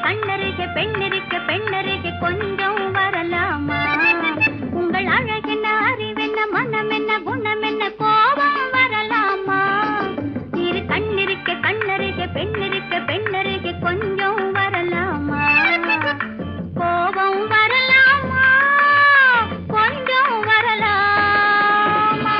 கண்ணருகே பெண்ணருகே பெண்ணருகே கொஞ்சம் வரலாமா? உங்கள் அழகென்ன அறிவென்ன மனம் என்ன குணம் என்ன கோபம் வரலாமா? இரு கண்ணருகே கண்ணருகே பெண்ணருகே பெண்ணருகே கொஞ்சம் வரலாமா? கோபம் வரலாமா? கொஞ்சம் வரலாமா?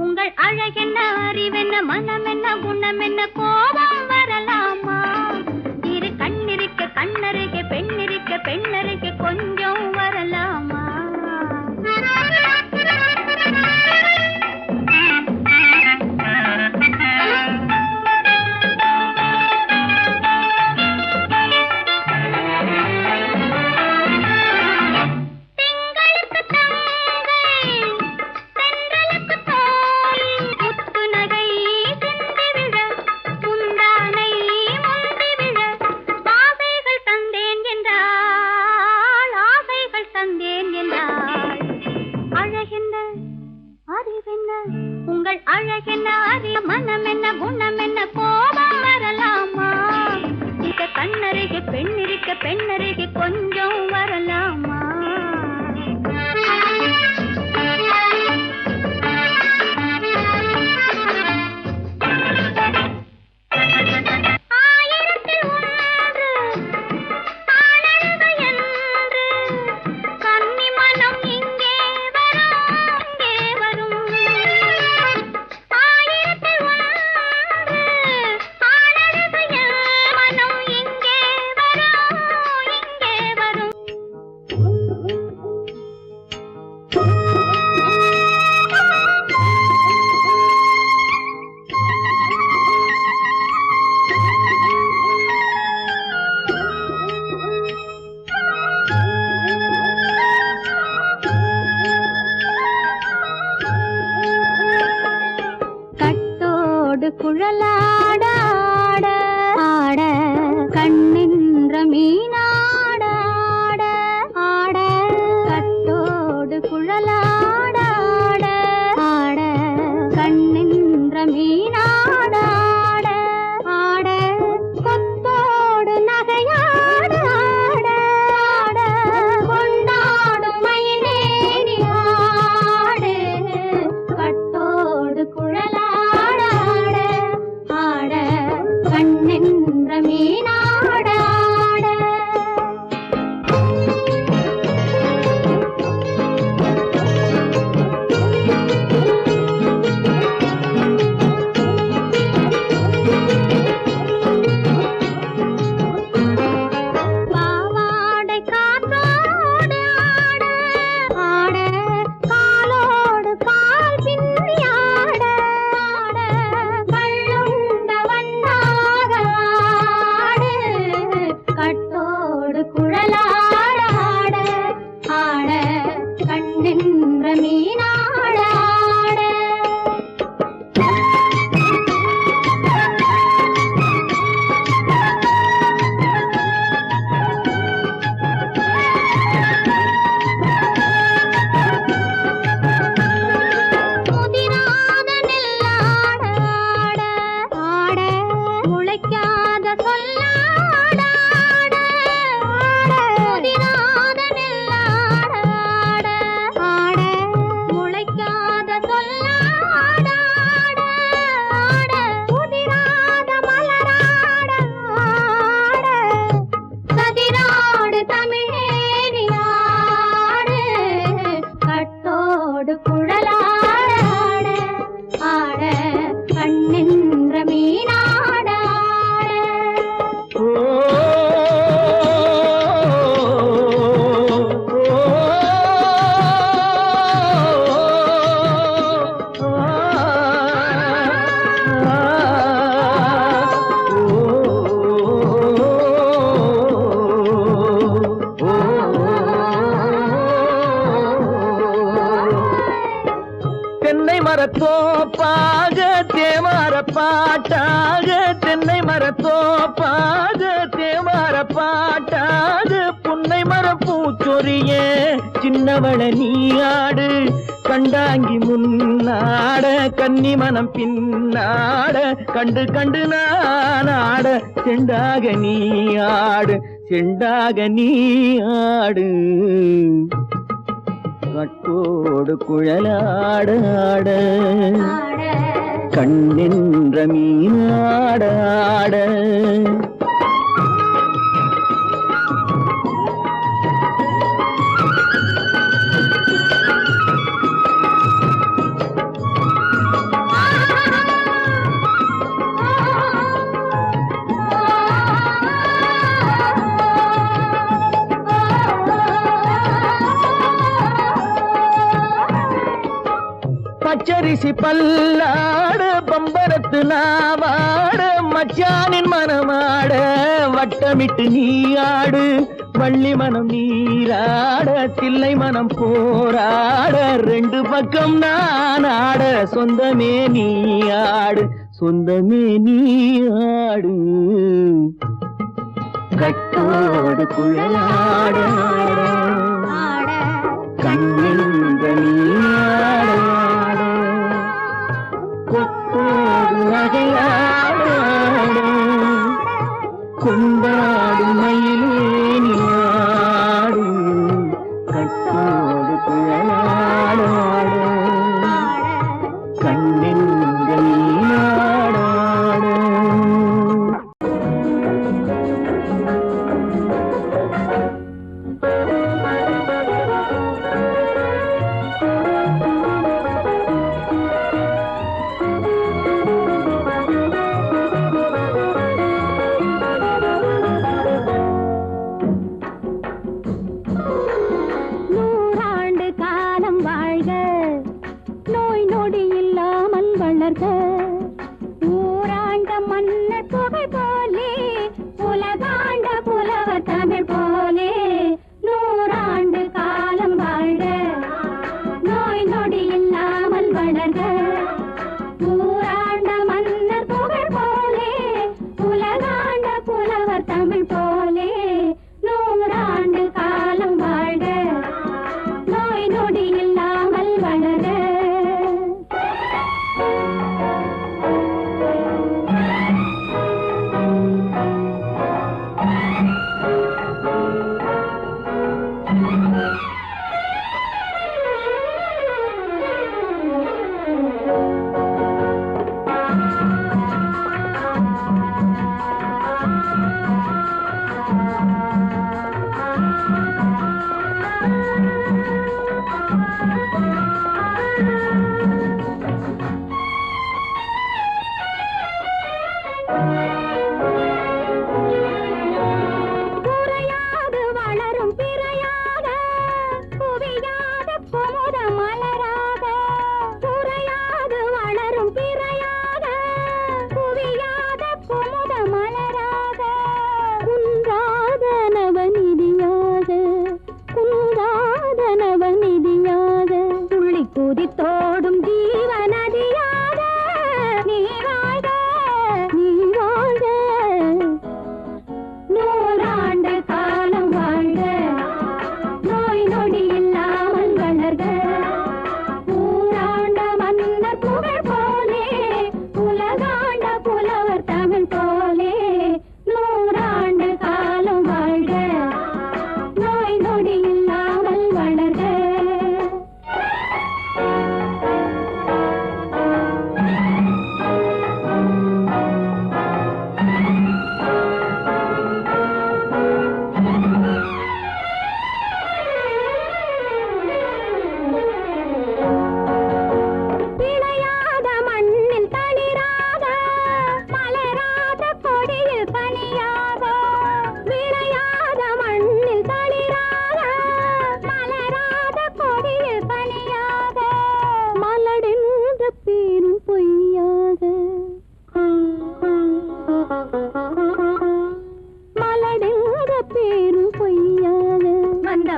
உங்கள் அழகென்ன அறிவென்ன மனம் என்ன குணம் என்ன கோபம் வரலாமா? இரு கண்ணிருக்க கண்ணருகே பெண்ணிருக்க பெண்ணருகே கொஞ்சம் வரலாமா? உங்கள் அழகென்ன அறிய மனம் என்ன குணம் என்ன கோபம் வரலாமா? இத கண்ணருகே பெண்ணிருக்க பெண்ணருகே கொஞ்சம் வரலாமா? குழலாட ஆட ஆட கண்ணின்ற மீனாட ஆட ஆட கட்டோடு குழலாட ஆட ஆட கண்ணின்ற மீனாட ஆட ஆட கொத்தோடு நகையாட ஆட ஆட கொண்டாடும் மயிலேறி ஆடு கட்டோடு குழலாட கண்ணென்ற மீனாட ஆட பாவாடை காற்றோடு ஆட ஆட காலோடு கால் பின்னி ஆட ஆட கள்ளுண்ட வண்ணாக ஆடு கட்டோடு குழலாட ஆட ஆட கண்ணென்ற மீனாட ஆட முதிராத நெல்லாட ஆட ஆட முளைக்காத சொல்லாட ஆட ஆட முதிராத நெல்லாட ஆட ஆட முளைக்காத சொல்லாட ஆட ஆட முதிராத மலராட ஆட சதிராடு தமிழேறி ஆடு கட்டோடு குழலாட ஆட ஆட கண்ணென்ற மீனாட ஆட மரத்தோப்பாக தேவார பாட்டாக தென்னை மரத்தோப்பாக தேவார பாட்டாக புன்னை மரப்பூச்சொரிய சின்னவள நீயாடு கண்டாங்கி முன்னாட கன்னி மனம் பின்னாட கண்டு கண்டு நானாட செண்டாக நீயாடு செண்டாக நீயாடு கட்டோடு குழலாடாட கண்ணின்ற மீனாடாட பச்சரிசி பல்லாட பம்பரத்து நாவாட மச்சானின் மனமாட வட்டமிட்டு நீயாடு வள்ளி மனம் நீராட தில்லை மனம் போராட ரெண்டு பக்கம் நானாட சொந்தமே நீயாடு சொந்தமே நீயாடு கட்டோடு குழலாட கண்ணின்ற நீயாட கொண்டாடு மயிலேனியாடு கட்டோடு குழலாடாடு கண்ணின்ற நீயாடாடு ஊராண்ட மன்னர் புகை போலே உலகாண்ட புலவர் தமிழ் போலே நூறாண்டு காலம் வாழ்க நோய் நொடி இல்லாமல் வளர்க ஊராண்ட மன்னர் புகழ் போலே உலகாண்ட புலவர் தமிழ் போலே நூறாண்டு காலம் வாழ்க நோய் நொடி இல்லாமல் வளர்க தோடும் ஜீவநதியாக நீ வாழ்க நீ வாழ்க நூறாண்டு காலம் வாழ்க நோய் நொடி இல்லாமல் வளர்க ஊராண்ட மன்னர் புகழ் போலே உலகாண்ட புலவர் தமிழ் போலே நூறாண்டு காலம் வாழ்க நோய் நொடி இல்லாமல் வளர்க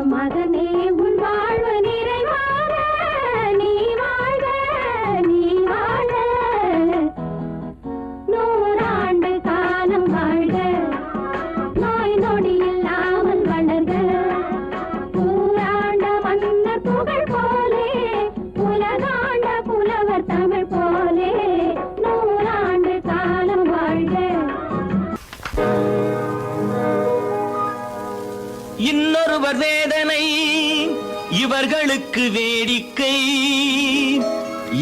மகனே உன் வாழ்வு நிறைவாக நீ வாழ்க நீ இன்னொருவர் வேதனை இவர்களுக்கு வேடிக்கை,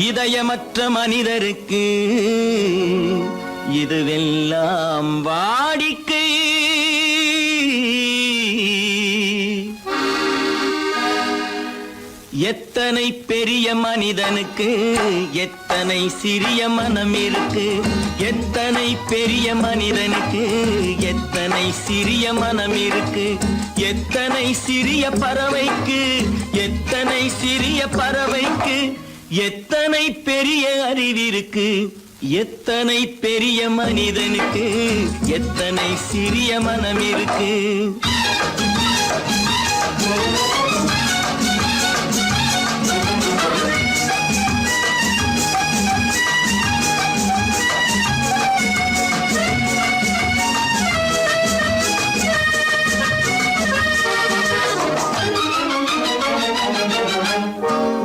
இதயமற்ற மனிதருக்கு இதுவெல்லாம் வாடிக்கை. எத்தனை பெரிய மனிதனுக்கு எத்தனை சிறிய மனம் இருக்கு, எத்தனை பெரிய மனிதனுக்கு எத்தனை சிறிய மனம் இருக்கு, எத்தனை சிறிய பறவைக்கு எத்தனை சிறிய பறவைக்கு எத்தனை பெரிய அறிவிருக்கு, எத்தனை பெரிய மனிதனுக்கு எத்தனை சிறிய மனம் இருக்கு.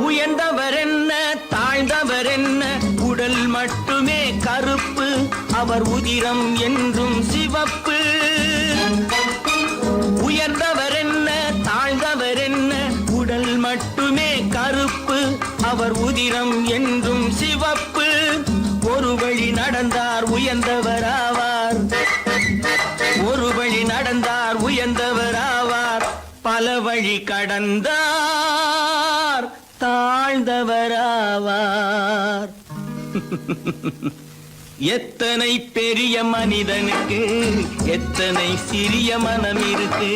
உயர்ந்தவர் என்ன தாழ்ந்தவர் என்ன, உடல் மட்டுமே கருப்பு, அவர் உதிரம் என்றும் சிவப்பு. உயர்ந்தவர் என்ன தாழ்ந்தவர் என்ன, உடல் மட்டுமே கருப்பு, அவர் உதிரம் என்றும் சிவப்பு. ஒரு வழி நடந்தார் உயர்ந்தவர் ஆவார், ஒரு வழி நடந்தார் உயர்ந்தவர் ஆவார், பல வழி கடந்தார் தாழ்ந்தவராவார். எத்தனை பெரிய மனிதனுக்கு எத்தனை சிறிய மனம் இருக்கு.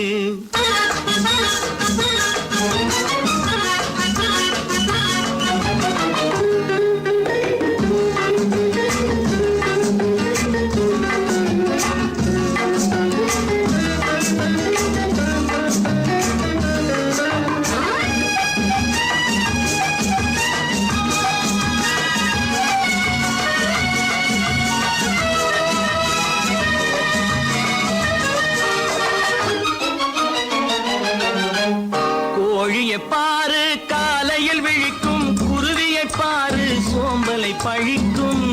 கோழியை பாரு காலையில் விழிக்கும், குருவியை பாரு சோம்பலை பழிக்கும்.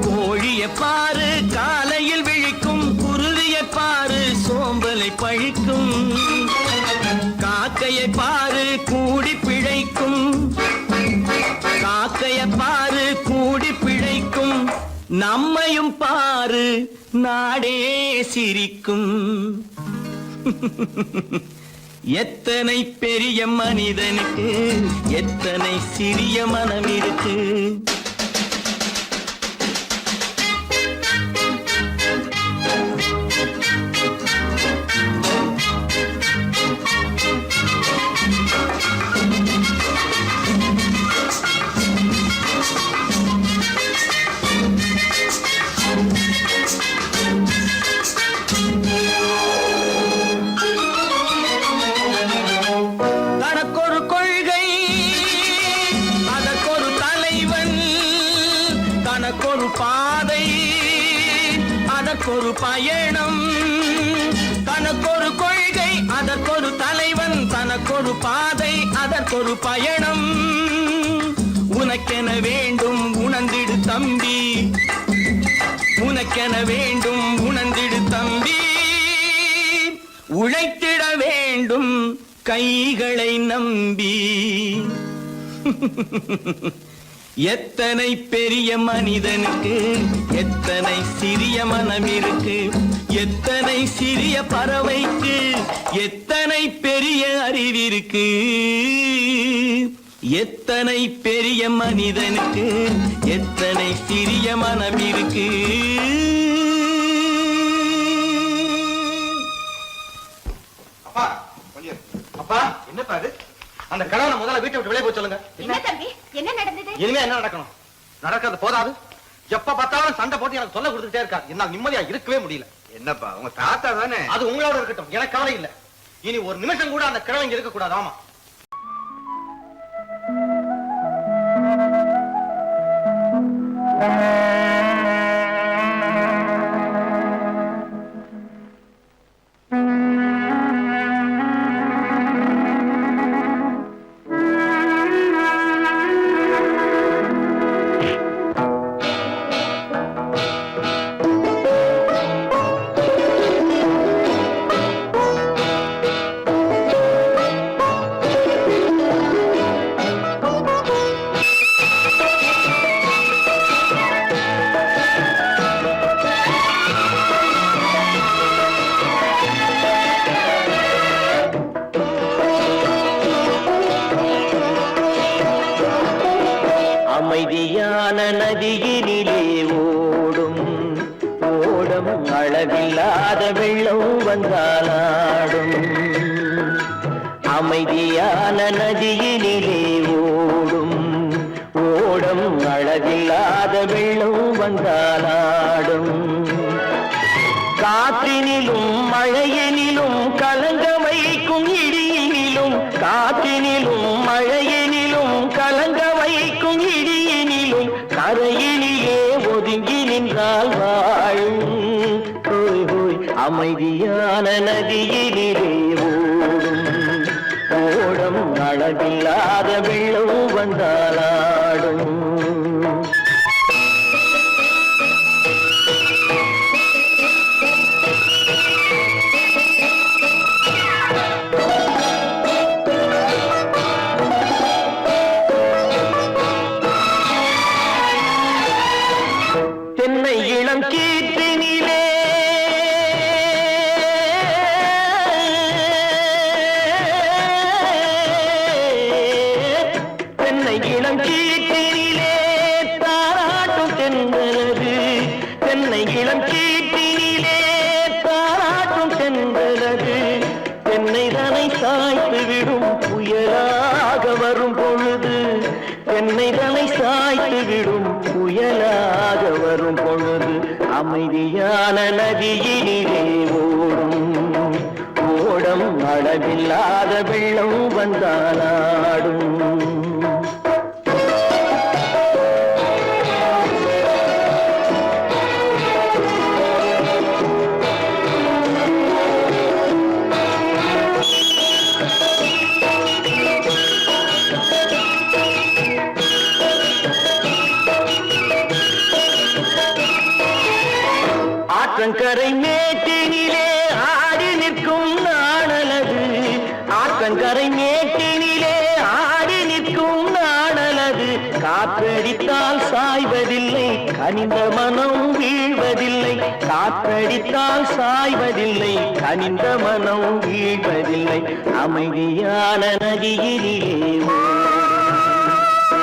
கோழியை பாரு காலையில் விழிக்கும், குருவியை பாரு சோம்பலை பழிக்கும். காக்கையை பாரு கூடி பிழைக்கும், காக்கையை பாரு கூடி பிழைக்கும். நம்மையும் பாரு நாடே சிரிக்கும். எத்தனை பெரிய மனிதனுக்கு எத்தனை சிறிய மனம் இருக்கு. தனக்கொரு கொள்கை அதற்கொரு தலைவன், தனக்கொரு பாதை அதற்கொரு பயணம். தனக்கொரு கொள்கை அதற்கொரு தலைவன், தனக்கொரு பாதை அதற்கொரு பயணம். உனக்கென வேண்டும் உணர்ந்திடு தம்பி, உனக்கென வேண்டும் உணர்ந்திடு தம்பி. உழைத்திட வேண்டும் கைகளை நம்பி. எத்தனை பெரிய மனிதனுக்கு எத்தனை சிறிய மனம் இருக்கு, எத்தனை சிறிய பறவைக்கு எத்தனை பெரிய அறிவிருக்கு, எத்தனை பெரிய மனிதனுக்கு எத்தனை சிறிய மனம் இருக்கு. அப்பா கொஞ்சம் அப்பா என்னப்பா அது? அந்த கணவனை முதல்ல வீட்டை விட்டு வெளியே போய் சொல்லுங்க. என்ன தம்பி என்ன நடந்தது? இனிமே என்ன நடக்கணும்? நடக்கிறது போதாது, எப்ப பார்த்தாலும் சண்டை போட்டு எனக்கு சொல்ல கொடுத்துட்டே இருக்காரு. என்னால் நிம்மதியா இருக்கவே முடியல. என்னப்பா உங்க தாத்தா தானே? அது உங்களோட இருக்கட்டும், எனக்கு கவலை இல்ல. இனி ஒரு நிமிஷம் கூட அந்த கிழவங்க இருக்க கூடாது. ஆமா வந்தாலாடும் அமைதியான நதியினிலே ஓடும் ஓடம் அழகில்லாத வெள்ளம் வந்தாலாடும் காற்றினிலும் மழையினிலும் கலங்க வைக்கும் இடியினிலும் காற்றினிலும் மழையினிலும் கலங்க வைக்கும் இடியினிலும் கரையினிலே ஒதுங்கி நின்றால் வாழும் ஹோய் ஹோய் அமைதியான நதியினிலே ஓடும் ஓடம் அழகில்லாத வெள்ளம் வந்தாலாடும் தென்னை இளம் கீற்றினிலே தென்னை இளம் கீற்றினிலே தாராட்டும் தென்றலது தென்னை இளம் கீற்றினிலே தாராட்டும் தென்றலது தென்னை தனை சாய்த்து விடும் புயலாக வரும் பொழுது தென்னை தனை சாய்த்து விடும் புயலாக வரும் பொழுது அமைதியான நதியினிலே ஓடும் ஓடம் அளவில்லாத வெள்ளம் வந்தாலாடும் ஆற்றங்கரை மேட்டினிலே ஆடி நிற்கும் நாணலது ஆற்றங்கரை மேட்டினிலே ஆடி நிற்கும் நாணலது காற்றடித்தால் சாய்வதில்லை கனிந்த மனம் வீழ்வதில்லை காற்றடித்தால் சாய்வதில்லை கனிந்த மனம் வீழ்வதில்லை அமைதியான நதியிலே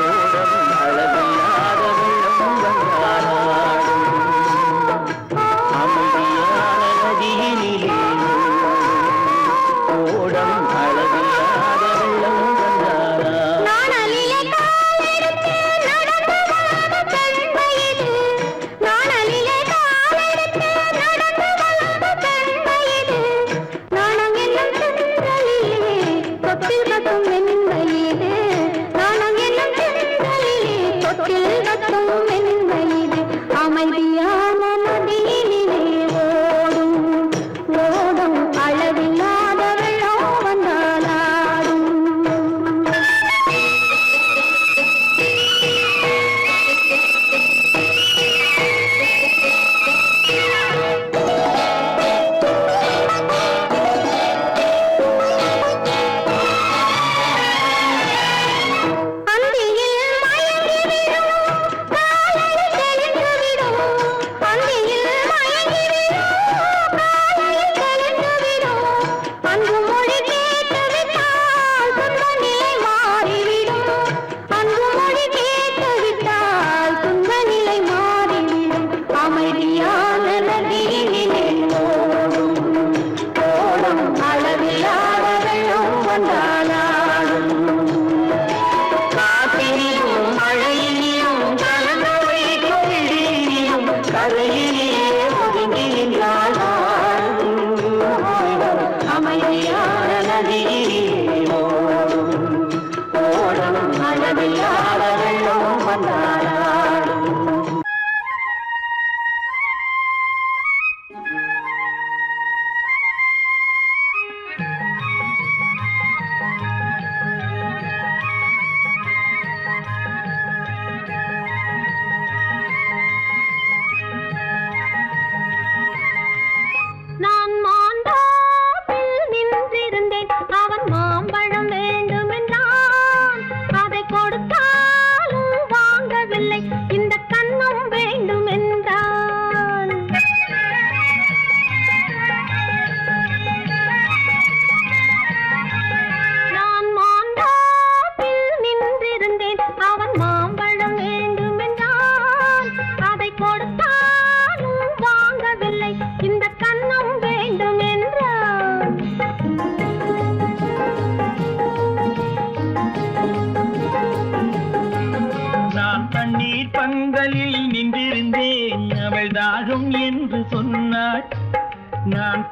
ஓடும் அளவில்லாத வெள்ளம் வந்தாலாடும் அமைதியான நதியினிலே ஓடம் அளவில்லாத வெள்ளம் வந்தாலாடும் நாணலிலே காலெடுத்து நடந்து வளர்ந்த பெண்மையிது நாணலிலே காலெடுத்து நடந்து வளர்ந்த பெண்மையிது நாணம் என்னும் செந்தலிலே தொட்டில் கட்டும் மென்மையிது நாணம் என்னும் செந்தலிலே தொட்டில் கட்டும் மென்மையிது அமைதியான நதியினிலே ஓடும் ஓடும் அளவில்லாத வெள்ளம் வந்தாலாடும் அந்தியில் மயங்கிவிடும் காலையில் தெளிந்துவிடும் அந்தியில் மயங்கிவிடும் காலையில் தெளிந்துவிடும் அன்பு மொழி கேட்டுவிட்டால் துன்ப நிலை மாறிவிடும் அன்பு மொழி கேட்டுவிட்டால் துன்ப நிலை மாறிவிடும் அமைதியான நதியினிலே ஓடும் ஓடும் அளவில்லாத வெள்ளம் வந்தாலாடும் காற்றினிலும் மழையினிலும் கலந்த வைக்கும் இடியினிலும் கரையிலே ஒதுங்கி நின்றால் அமைதியான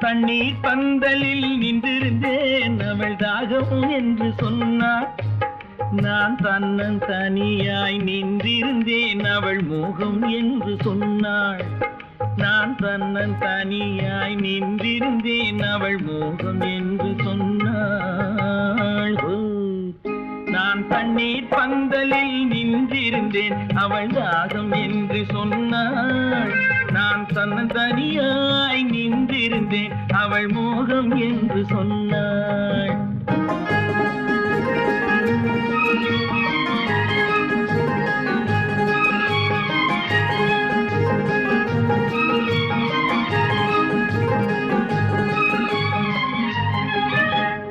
தண்ணீர் பந்தலில் நின்றிருந்தேன் அவள் தாகம் என்று சொன்னாள். நான் தன்னன் தனியாய் நின்றிருந்தேன் அவள் மோகம் என்று சொன்னாள். நான் தன்னன் தனியாய் நின்றிருந்தேன் அவள் மோகம் என்று சொன்னாள். நான் தண்ணீர் பந்தலில் நின்றிருந்தேன் அவள் தாகம் என்று சொன்னாள். நான் தன்னன் தனியாய் நின்றிருந்தேன் அவள் மோகம் என்று சொன்னாள்.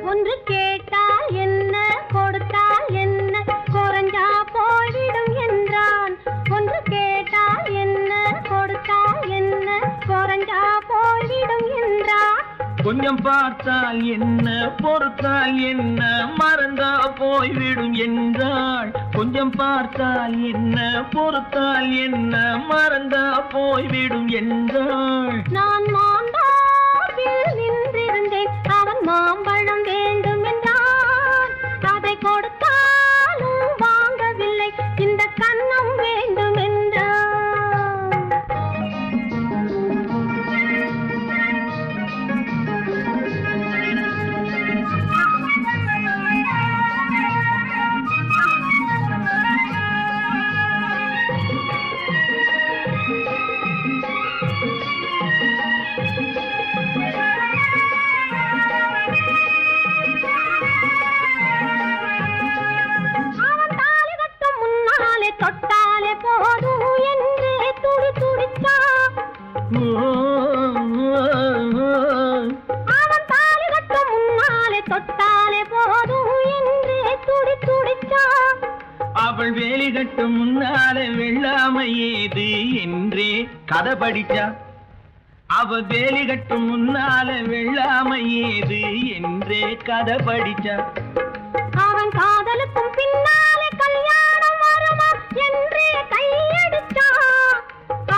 ஒன்று கேட்டால் என்ன கொடுத்தால் என்ன குறைஞ்சா போய்விடும் என்றான். ஒன்று கேட்டால் என்ன கொடுத்தால் என்ன குறைஞ்சா போய்விடும் என்றான். கொஞ்சம் பார்த்தால் என்ன பொறுத்தால் என்ன மறந்தா போய்விடும் என்றாள். கொஞ்சம் பார்த்தால் என்ன பொறுத்தால் என்ன மறந்தா போய்விடும் என்றாள். நான் மாந்தாப்பில் நின்றிருந்தேன் அவன் மாம்பழம் வேண்டும் என்றான். அதை கொடுத்தாலும் வாங்கவில்லை இந்த கன்னம் வேண்டும் என்றான். தொட்டாலே போதும் என்றே துடி துடித்தான். அவன் தாலி கட்டும் முன்னாலே தொட்டாலே போதும் என்றே துடி துடித்தான். அவள் வேலி கட்டும் முன்னாலே வெள்ளாமை ஏது என்றே கதை படிச்சா. அவ வேலி கட்டும் முன்னாலே வெள்ளாமை ஏது என்றே கதை படிச்சா. அவன் காதலுக்கும் பின்னாலே கல்யாணம் வருமா என்றே கையடிச்சான்.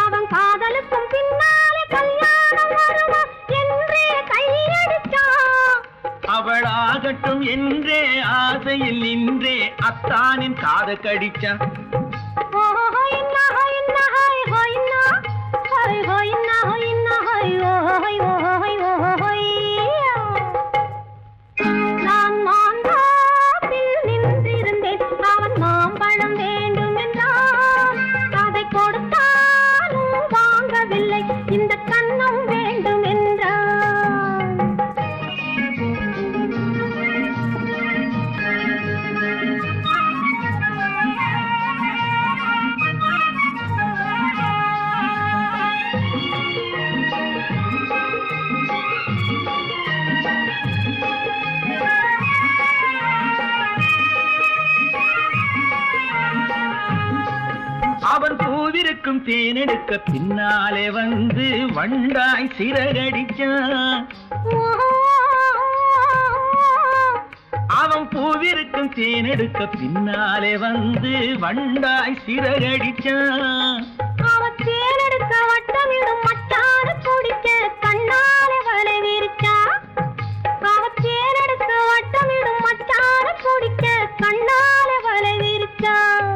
அவன் காதலுக்கும் பின்னாலே கல்யாணம் வருமா என்றே கையடிச்சான். அவள் ஆகட்டும் என்றே ஆசையில் நின்றே அத்தானின் காதை கடிச்சா. நான் மாந்தாப்பில் நின்றிருந்தேன் அவன் மாம்பழம் வேண்டும் என்றான். அதை கொடுத்தாலும் வாங்கவில்லை இந்த கன்னம் வேண்டும் என்றான். அவன் பூவிருக்கும் தேனெடுக்க பின்னாலே வந்து வண்டாய் சிறகடிச்சான். அவன் பூவிருக்கும் தேனெடுக்க பின்னாலே வந்து வண்டாய் சிறகடிச்சான். அவன் தேனெடுக்க வட்டமிடும் மட்டாறு குடிக்க கண்ணாலே வலை விரிச்சான். அவன் தேனெடுக்க வட்டமிடும் மட்டாறு குடிக்க கண்ணாலே வலை விரிச்சான்.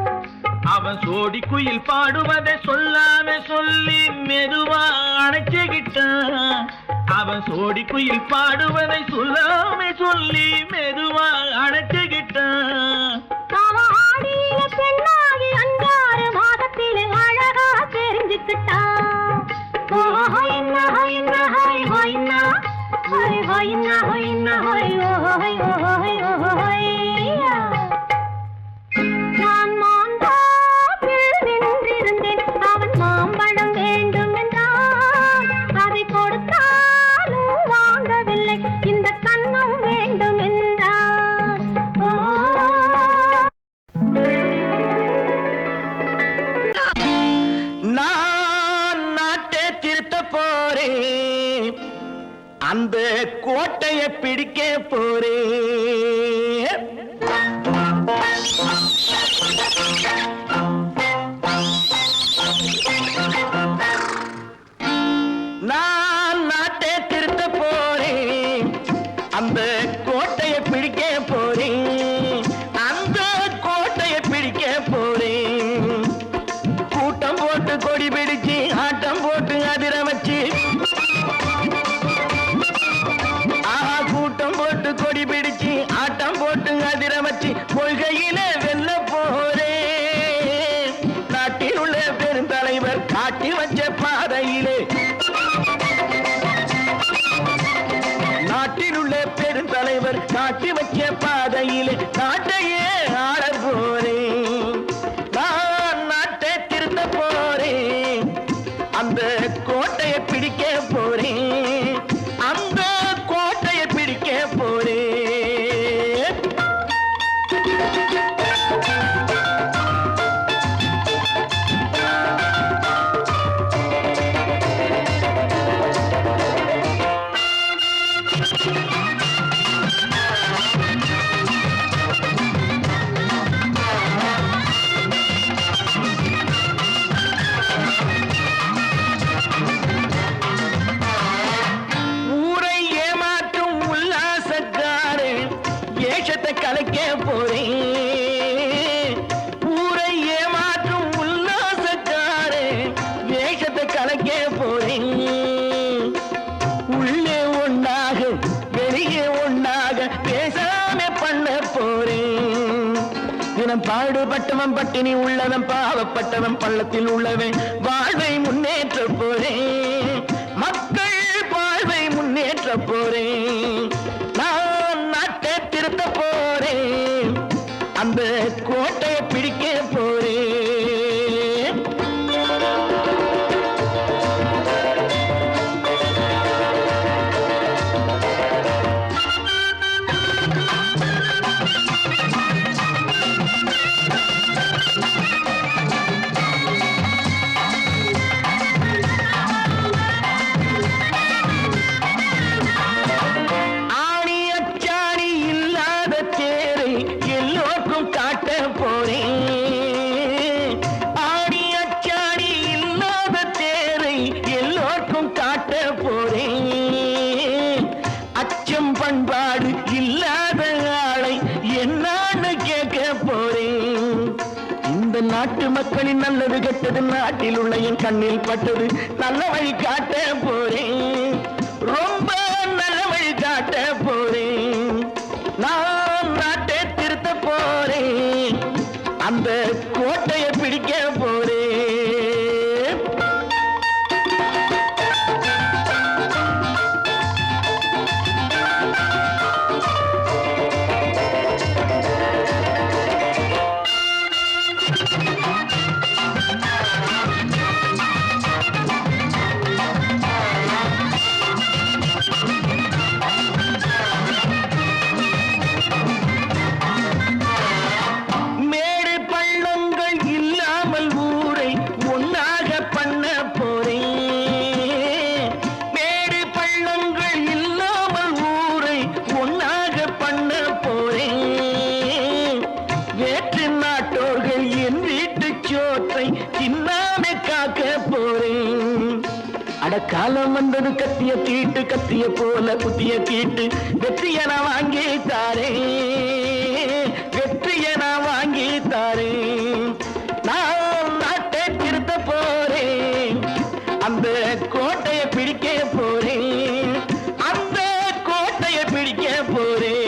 அவன் சோடி குயில் பாடுவதை சொல்லாம சொல்லி மெதுவா அணைச்சுக்கிட்டான். அவன் சோடி குயில் பாடுவதை சொல்லாம சொல்லி மெதுவா அணைச்சுக்கிட்டான். அவன் ஆடியில பெண்ணாகி 5-6 மாதத்திலே அழகா தெரிஞ்சுக்கிட்டான். நான் மாந்தாப்பில் நின்றிருந்தேன் அவன் மாம்பழம் வேண்டும் என்றான். அதை கொடுத்தாலும் வாங்கவில்லை இந்த கன்னம் வேண்டும் என்றான். நான் நாட்டை திருத்த போறேன், அந்த கோட்டையை பிடிக்க போறேன். நான் நாட்டை திருத்த போறேன், அந்த கோட்டையை பிடிக்க போறேன், அந்த கோட்டையை பிடிக்க போறேன். கூட்டம் போட்டு கொடி பிடிச்சு ஆட்டம் போட்டு அதிர வச்சு, கூட்டம் போட்டு கொடி பிடிச்சு ஆட்டம் போட்டு அதிர வச்சு கொள்கையில வெல்ல போறேன். நாட்டில் உள்ள பெருந்தலைவர் காட்டி வச்ச பாதையிலே, நாட்டில் உள்ள பெருந்தலைவர் காட்டி வச்ச பாதையிலே நாட்டையே ஆள போறேன். நான் நாட்டை திருத்த போறேன், அந்த கோட்டையை பிடிக்க போறேன், அந்த கோட்டையை பிடிக்க போறேன். ஊரை ஏமாற்றும் உல்லாசக்காரு ஏஷத்தை கலைக்க போறேன். ஊரை ஏமாற்றும் உல்லாசக்காரு ஏஷத்தை கலைக்க போறேன். உள்ளே ஒண்ணாக வெளியே ஒண்ணாக பேசாம பண்ண போறேன். தினம் பாடுபட்டவன் பட்டினி உள்ளவன் பாவப்பட்டவன் பள்ளத்தில் உள்ளவன் வாழ்வை முன்னேற்ற போறேன். மக்கள் வாழ்வை முன்னேற்ற போறேன். நான் நாட்டை திருத்த போறேன், அந்த கோட்டையை பிடிக்க போறேன். ஆணி அச்சாணி இல்லாத தேரை எல்லோருக்கும் காட்ட போறேன். ஆணி அச்சாணி இல்லாத தேரை எல்லோருக்கும் காட்ட போறேன். அச்சம் பண்பாடு இல்லாத ஆளை என்னான்னு கேட்க போறேன். இந்த நாட்டு மக்களின் நல்லது கெட்டது நாட்டில் உள்ள என் கண்ணில் பட்டது நல்ல வழி காட்ட போறேன், ரொம்ப நல்ல வழி காட்ட போறேன். நான் நாட்டை திருத்த போறேன், அந்த கோட்டையை பிடிக்க போறேன். மேடு பள்ளங்கள் இல்லாமல் ஊரை ஒன்னாக பண்ண போறேன். மேடு பள்ளங்கள் இல்லாமல் ஊரை ஒன்னாக பண்ண போறேன். வேற்று நாட்டோர்கள் என் வீட்டு சோற்றை தின்னாமே காக்க போறேன். அடக்காலம் வந்தது கத்திய தீட்டு, கத்திய போல புத்திய தீட்டு வெற்றிய நான் வாங்கி தாரேன், வெற்றிய நான் வாங்கி தாரேன். நான் நாட்டை திருத்த போறேன், அந்த கோட்டையை பிடிக்க போறேன், அந்த கோட்டையை பிடிக்க போறேன்.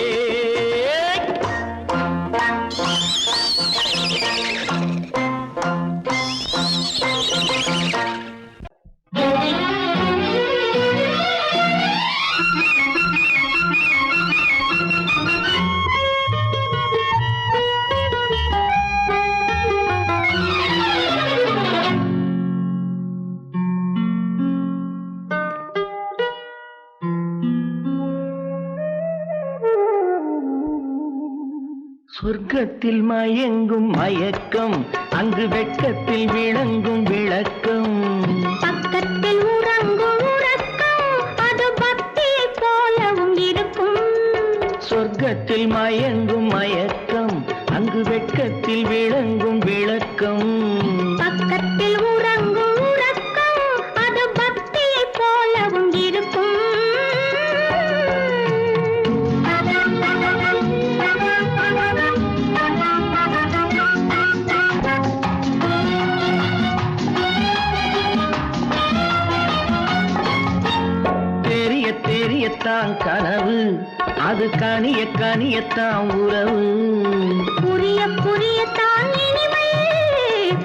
சொர்க்கத்தில் மயங்கும் மயக்கம், அங்கு வெட்கத்தில் விளங்கும் விளக்கம். பக்கத்தில் உறங்கும் உறக்கம், அது பக்தியை போலவும் இருக்கும். சொர்க்கத்தில் மயங்கும் மயக்கம், அங்கு வெட்கத்தில் விளங்கும் விளக்கம். பக்கத்தில் உறங்கும் உறக்கம், அது பக்தியை போலவும் இருக்கும். அது கனிய கனியத்தான் உறவு. புரிய புரியத்தான் இனிமை,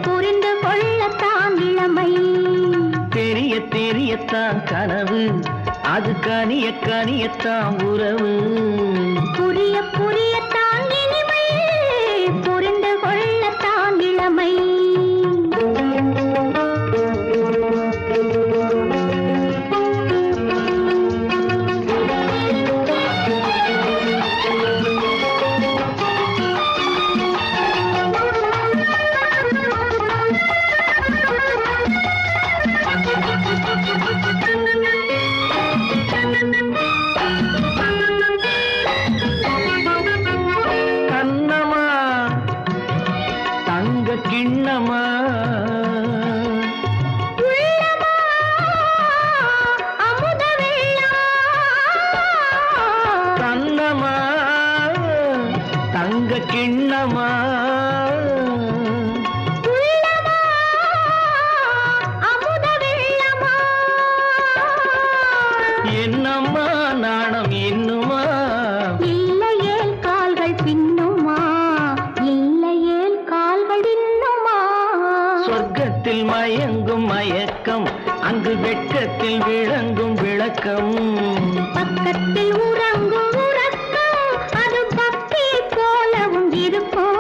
புரிந்து கொள்ளத்தான் இளமை. தெரிய தெரியத்தான் கனவு, அது கனிய கனியத்தான் உறவு. புரிய புரியத்தான் இனிமை, புரிந்து கொள்ளத்தான் இளமை. கண்ணமா தங்க கிண்ணமா உள்ளமா அமுத வெள்ளமா. கண்ணமா தங்க கிண்ணமா உள்ளமா அமுத வெள்ளமா. என்னம்மா நாணம் இன்னுமா? இல்லையேல் கால்கள் பின்னுமா, இல்லையேல் கால்கள் இன்னுமா. சொர்க்கத்தில் மயங்கும் மயக்கம், அங்கு வெட்கத்தில் விளங்கும் விளக்கம். பக்கத்தில் உறங்கும் உறக்கம், அது பக்தி போலவும் இருக்கும்.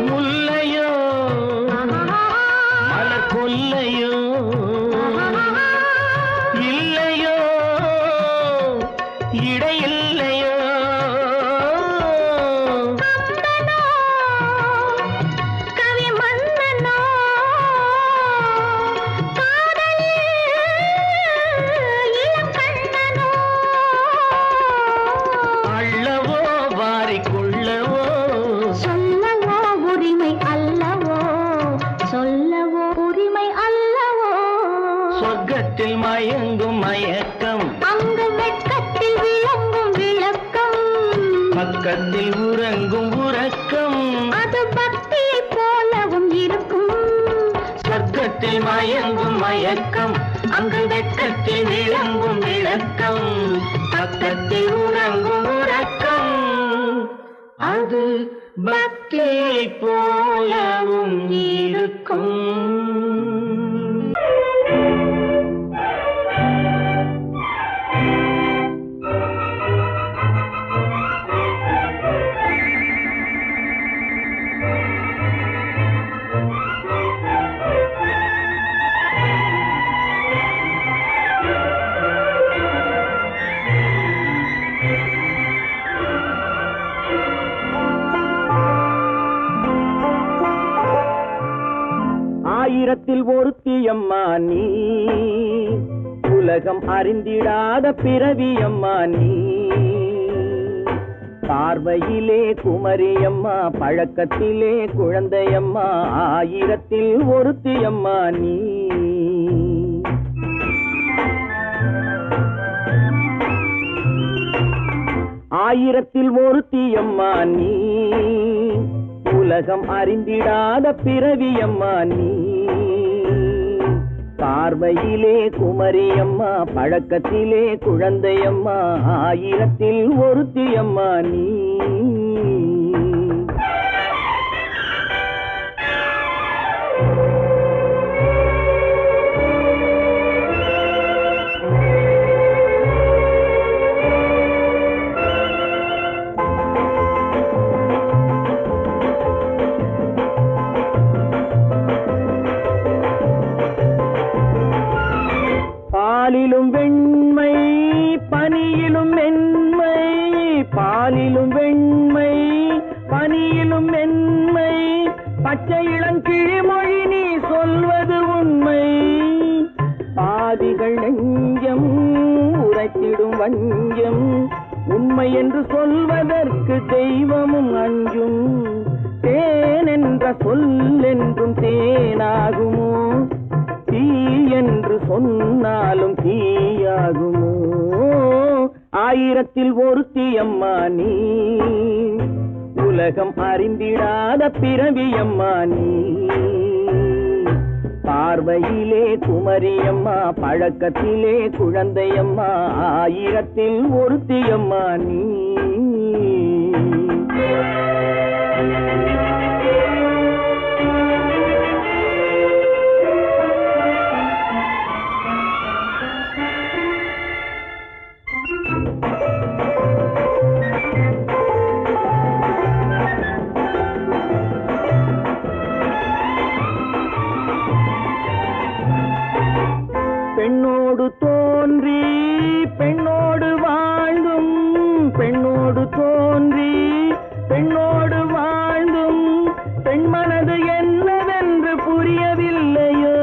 முல்லையோ மலர் கொல்லையோ, இல்லையோ இடையில்லையோ. கம்பனோ, கவி மன்னனோ, காதலில் இளம் கண்ணனோ. அள்ளவோ வாரிக்கொள்ளவோ, சொல்லவோ உரிமை அல்லவோ, சொல்லவோ உரிமை அல்லவோ. சொர்க்கத்தில் மயங்கும் மயக்கம், அங்கு வெட்கத்தில் விளங்கும் விளக்கம். பக்கத்தில் உறங்கும் உறக்கம். அது பக்தியை போலவும் இருக்கும். சொர்க்கத்தில் மயங்கும் மயக்கம், அங்கு வெட்கத்தில் விளங்கும் விளக்கம். பக்கத்தில் உறங்கும் உறக்கம், அது பக்தியை போலவும் இருக்கும். ஆயிரத்தில் ஒருத்தியம்மா நீ, உலகம் அறிந்திடாத பிறவியம்மா நீ. பார்வையிலே குமரியம்மா, பழக்கத்திலே குழந்தையம்மா. ஆயிரத்தில் ஒருத்தியம்மா நீ. ஆயிரத்தில் ஒருத்தியம்மா நீ, உலகம் அறிந்திடாத பிறவியம்மா நீ. பார்வையிலே குமரியம்மா, பழக்கத்திலே குழந்தையம்மா. ஆயிரத்தில் ஒருத்தியம்மா நீ. பாலிலும் வெண்மை, பனியிலும் மென்மை. பாலிலும் வெண்மை, பனியிலும் மென்மை. பச்சை இளங்கிழிமொழி நீ சொல்வது உண்மை. பாதிகள் நெஞ்சம் உரைத்திடும் வஞ்சம், உண்மை என்று சொல்வதற்கு தெய்வமும் அஞ்சும். தேன் என்ற சொல் என்றும் தேனாகுமோ? தீ என்று சொன்னாலும் தீயாகுமோ? ஆயிரத்தில் ஒருத்தி அம்மா நீ, உலகம் அறிந்திடாத பிறவியம்மா நீ. பார்வையிலே குமரியம்மா, பழக்கத்திலே குழந்தையம்மா, ஆயிரத்தில் ஒருத்தியம்மா நீ. பெண்ணோடு தோன்றி பெண்ணோடு வாழ்ந்தும், பெண்ணோடு தோன்றி பெண்ணோடு வாழ்ந்தும், பெண்மனது என்னவென்று புரியவில்லையோ?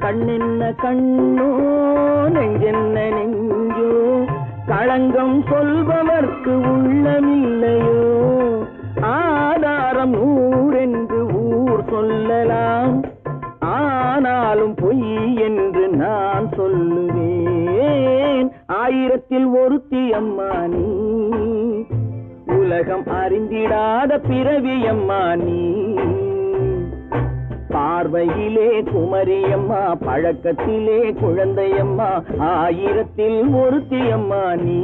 கண்ணென்ன கண்ணோ, நெஞ்சென்ன நெஞ்சோ, களங்கம் சொல்பவர்க்கு உள்ளமில்லையோ? ஆதாரம் நூறென்று ஊர் சொல்லலாம், ஆனாலும் பொய் என்று நான் சொல்லுவேன். ஆயிரத்தில் ஒருத்தி அம்மா நீ, உலகம் அறிந்திடாத பிறவியம்மா நீ. பார்வையிலே குமரியம்மா, பழக்கத்திலே குழந்தையம்மா, ஆயிரத்தில் ஒருத்தி அம்மா நீ.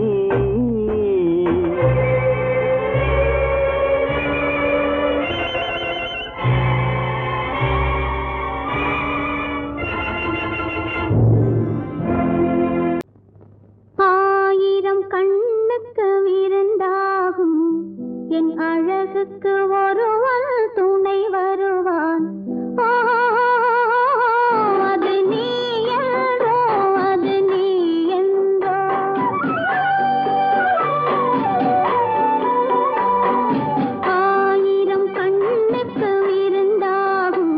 கண்ணுக்கு விருந்தாகும் என் அழகுக்கு ஒருவன் துணை வருவான். அது நீ என்றோ, அது நீ என்றோ. ஆயிரம் கண்ணுக்கு விருந்தாகும்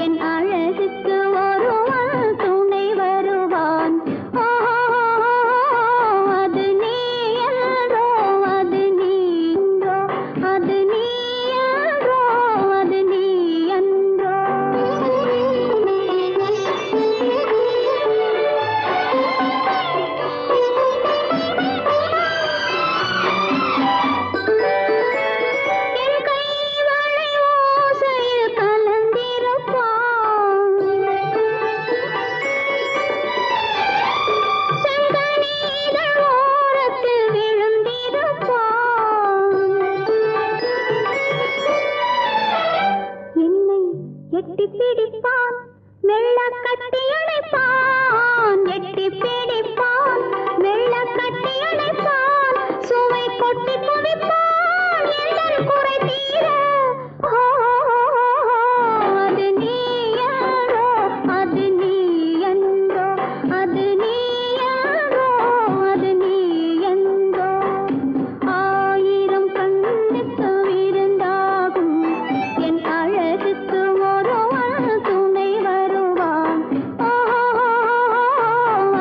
என் அழகுக்கு ஒருவன் துணை வருவான்.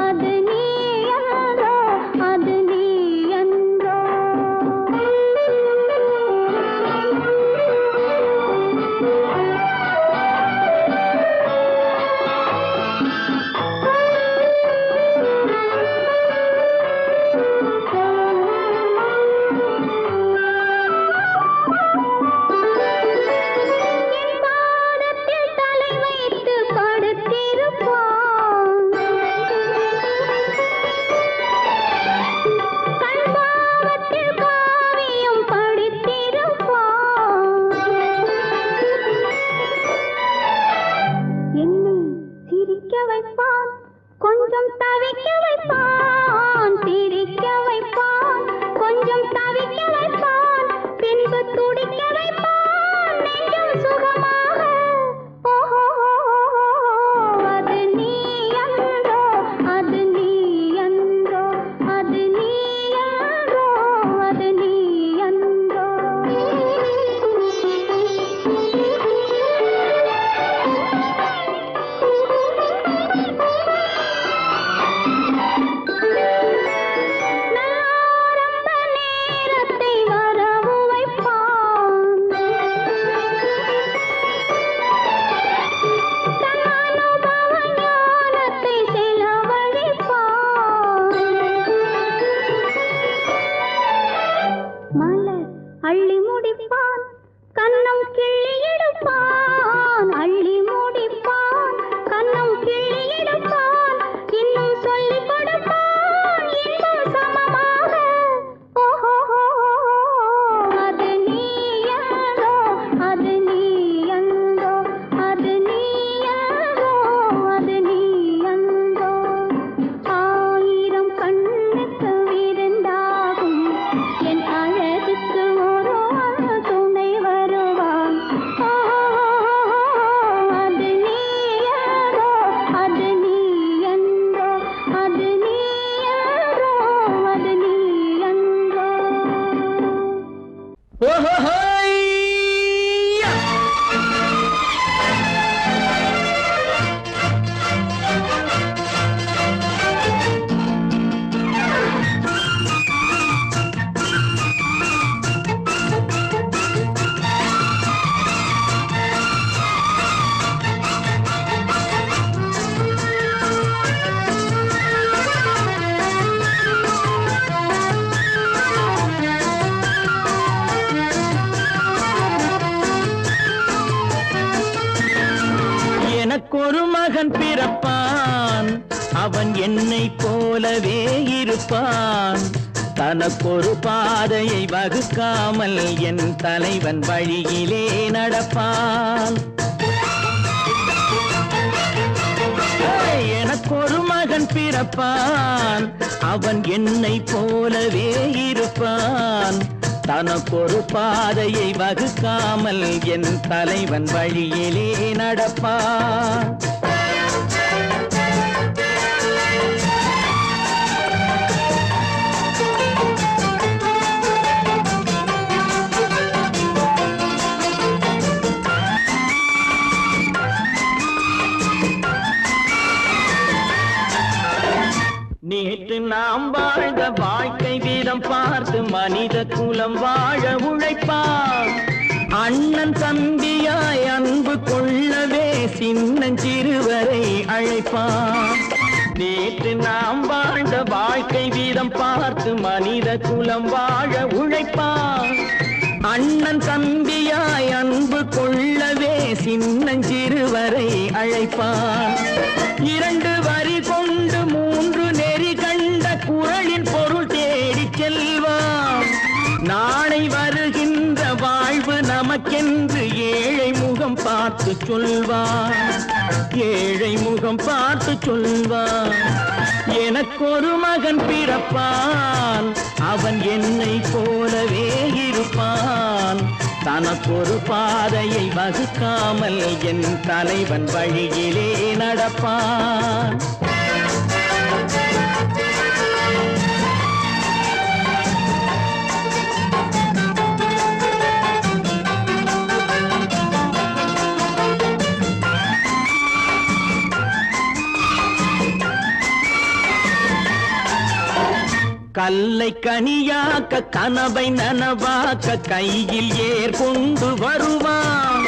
அது நீ அள்ளி முடிப்பான் கன்னம் கிள்ளி எடுப்பான் அள்ளி முடிப்பான் கன்னம் கிள்ளி எடுப்பான் இன்னும் சொல்லிக் கொடுப்பான் இன்னும் சமமாக ஓஹோ அது நீ யாரோ அது நீ அந்தோ அது நீ யாரோ அது நீ அந்தோ ஆயிரம் கண்ணுக்கு விருந்தாகும் என் அழகுக்கு ஒரு துணை வருவான் அது நீ யாரோ அது நீ அந்தோ அது நீ யாரோ அது நீ அந்தோ எனக்கொரு மகன் பிறப்பான் அவன் என்னை போலவே இருப்பான் தனக்கொரு பாதையை வகுக்காமல் என் தலைவன் வழியிலே நடப்பான் எனக்கொரு மகன் பிறப்பான் அவன் என்னை போலவே இருப்பான் தனக்கொரு பாதையை வகுக்காமல் என் தலைவன் வழியிலே நடப்பான் நேற்று நாம் வாழ்ந்த வாழ்க்கை வீதம் பார்த்து மனித குலம் வாழ உழைப்பான் அண்ணன் தம்பியாய் அன்பு கொள்ளவே சின்னஞ்சிறுவரை அழைப்பான் நேற்று நாம் வாழ்ந்த வாழ்க்கை வீதம் பார்த்து மனித குலம் வாழ உழைப்பான் அண்ணன் தம்பியாய் அன்பு கொள்ளவே சின்னஞ்சிறுவரை அழைப்பான் இரண்டு வரி கொண்டு மூன்று நெறி கண்ட குறளின் பொருள் தேடிச் செல்வான் நாளை வருகின்ற வாழ்வு நமக்கென்று ஏழை முகம் பார்த்து சொல்வான் ஏழை முகம் பார்த்து சொல்வான் எனக்கொரு மகன் பிறப்பான் அவன் என்னை போலவே இருப்பான் தனக்கொரு பாதையை வகுக்காமல் என் தலைவன் வழியிலே நடப்பான் கல்லை கனியாக்க கனவை நனவாக்க கையில் ஏற்கொண்டு வருவான்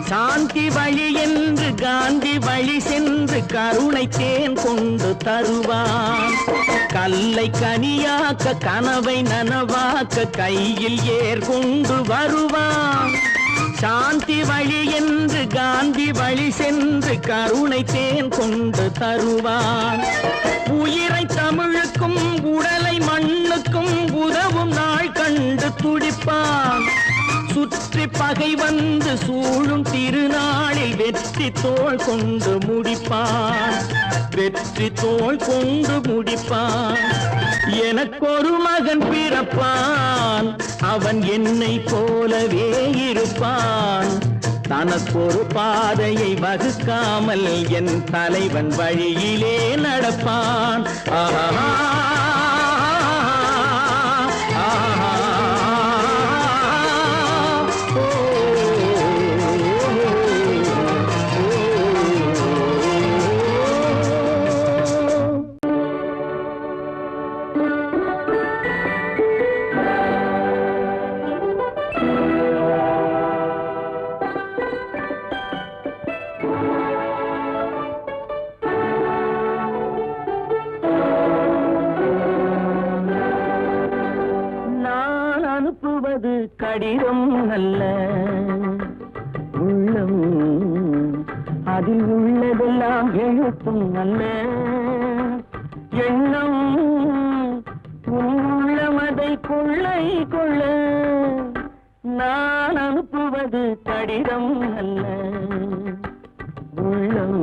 சாந்தி வழி என்று காந்தி வழி சென்று கருணை தேன் கொண்டு தருவான் கல்லை கனியாக்க கனவை நனவாக்க கையில் ஏற்கொண்டு வருவான் சாந்தி வழி என்று காந்தி வழி சென்று கருணை தேன் கொண்டு தருவான் உயிரை தமிழுக்கும் உடலை மண்ணுக்கும் உதவும் நாள் கண்டு துடிப்பான் சுற்றி பகை வந்து சூழும் திருநாளில் வெற்றி தோள் கொண்டு முடிப்பான் வெற்றி தோள் கொண்டு முடிப்பான் எனக்கொரு மகன் பிறப்பான் அவன் என்னை போலவே இருப்பான் தனக்கொரு பாதையை வகுக்காமல் என் தலைவன் வழியிலே நடப்பான் ஆஹா கடிதம் அல்ல உள்ளம் அதில் உள்ளதெல்லாம் எழுத்தும் அல்ல எண்ணம் உள்ளமதை கொள்ளை கொள்ள நான் அனுப்புவது கடிதம் அல்ல உள்ளம்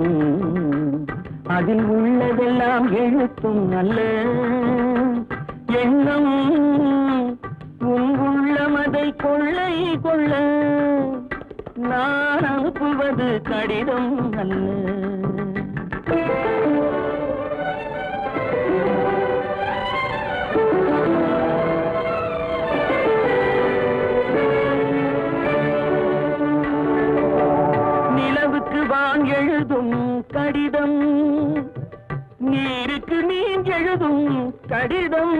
அதில் உள்ளதெல்லாம் எழுத்தும் அல்ல எண்ணம் உள்ளமதை கொள்ளை கொள்ள நான் அனுப்புவது கடிதம் அல்ல நிலவுக்கு வான் எழுதும் கடிதம் நீருக்கு நீர் எழுதும் கடிதம்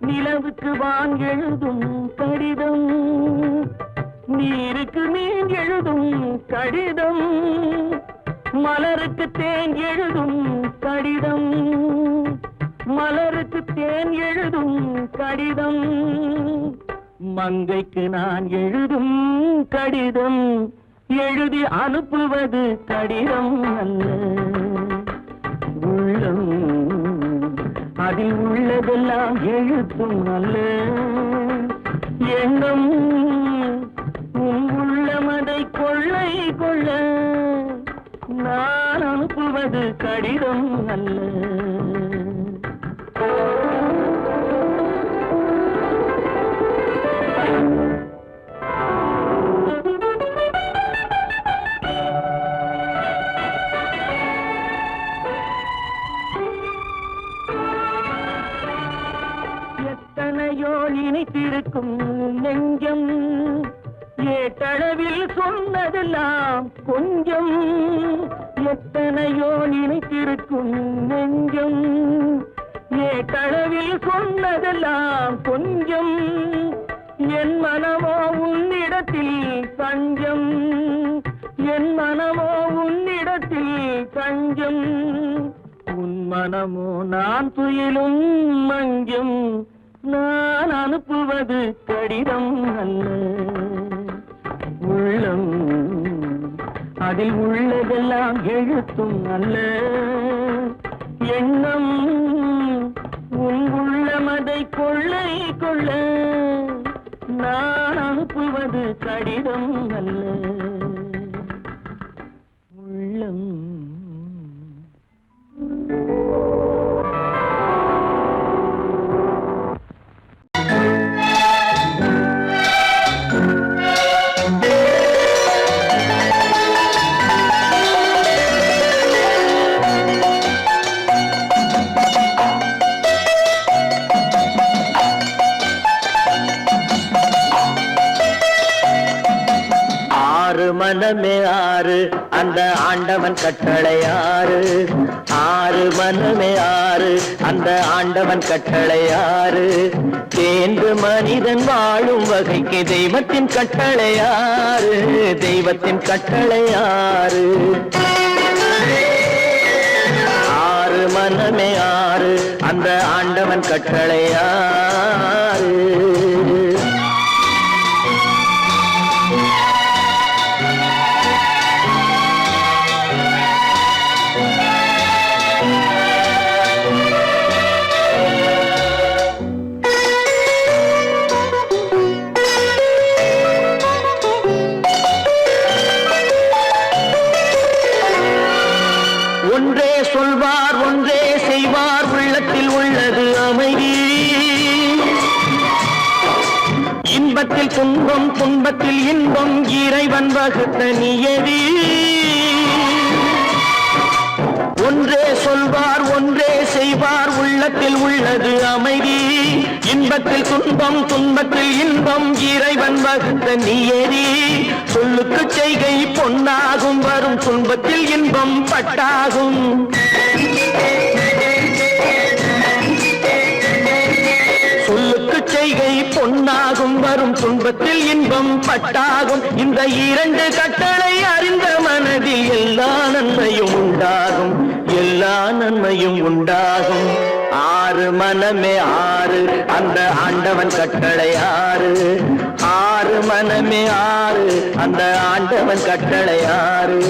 நிலவுக்கு வான் எழுதும் கடிதம் நீருக்கு நீர் எழுதும் கடிதம் மலருக்கு தேன் எழுதும் கடிதம் மலருக்கு தேன் எழுதும் கடிதம் மங்கைக்கு நான் எழுதும் கடிதம் எழுதி அனுப்புவது கடிதம் அல்ல உள்ளம் அதில் உள்ளதெல்லாம் எழுத்தும் அல்ல எண்ணம் உள்ளமதை கொள்ளை கொள்ள நான் அனுப்புவது கடிதம் அல்ல எத்தனையோ இணைத்திருக்கும் நெஞ்சம் ஏட்டளவில் சொன்னதெல்லாம் கொஞ்சம் எத்தனையோ நினைத்திருக்கும் நெஞ்சம் ஏட்டளவில் சொன்னதெல்லாம் கொஞ்சம் என் மனமோ உன்னிடத்தில் தஞ்சம் என் மனமோ உன்னிடத்தில் தஞ்சம் உன் மனமோ நான் துயிலும் மஞ்சம் நான் அனுப்புவது கடிதம் அல்ல உள்ளம் அதில் உள்ளதெல்லாம் எழுத்தும் அல்ல எண்ணம் உன் உள்ளமதை கொள்ளை கொள்ள நான் அனுப்புவது கடிதம் அல்ல உள்ளம் மனமே ஆறு அந்த ஆண்டவன் கட்டளை ஆறு ஆறு மனமே ஆறு அந்த ஆண்டவன் கட்டளை ஆறு தேர்ந்து மனிதன் வாழும் வகைக்கு தெய்வத்தின் கட்டளை ஆறு தெய்வத்தின் கட்டளை ஆறு ஆறு மனமே ஆறு அந்த ஆண்டவன் கட்டளை ஆறு ஒன்றே சொல்வார் ஒன்றே செய்வார் உள்ளத்தில் உள்ளது அமைதி இன்பத்தில் துன்பம் துன்பத்தில் இன்பம் இறைவன் வகுத்த நியதி ஒன்றே சொல்வார் ஒன்றே செய்வார் உள்ளத்தில் உள்ளது அமைதி இன்பத்தில் துன்பம் துன்பத்தில் இன்பம் இறைவன் வகுத்த நியதி சொல்லுக்கு செய்கை பொன்னாகும் வரும் துன்பத்தில் இன்பம் பட்டாகும் சொல்லுக்கு செய்கை பொன்னாகும் வரும் துன்பத்தில் இன்பம் பட்டாகும் இந்த இரண்டு கட்டளை அறிந்த மனதில் எல்லா நன்மையும் உண்டாகும் எல்லா நன்மையும் உண்டாகும் ஆறு மனமே ஆறு அந்த ஆண்டவன் கட்டளை ஆறு ஆறு மனமே ஆறு அந்த ஆண்டவன் கட்டளை ஆறு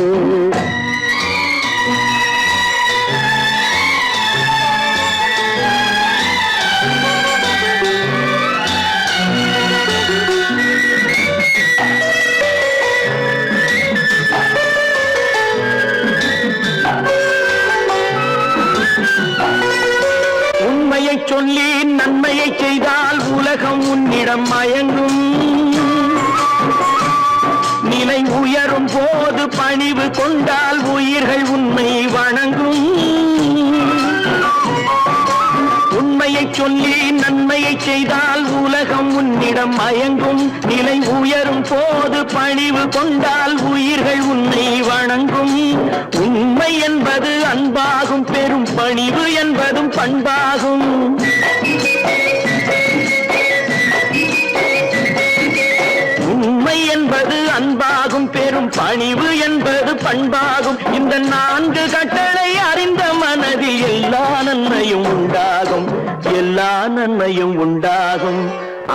உண்மையை சொல்லி நன்மையை செய்தால் உலகம் உன்னிடம் மயங்கும் நிலை உயரும் போது பணிவு கொண்டால் உயிர்கள் உன்னை வணங்கும் உண்மையை சொல்லி நன்மையை செய்தால் உலகம் உன்னிடம் மயங்கும் நிலை உயரும் போது பணிவு கொண்டால் உயிர்கள் உன்னை வணங்கும் உண்மை என்பது அன்பாகும் பெரும் பணிவு என்பதும் பண்பாகும் உண்மை என்பது அன்பாகும் பெரும் பணிவு என்பது பண்பாகும் இந்த 4 கட்டளை அறிந்த மனதில் எல்லா நன்மையும் உண்டாகும் எல்லா நன்மையும் உண்டாகும்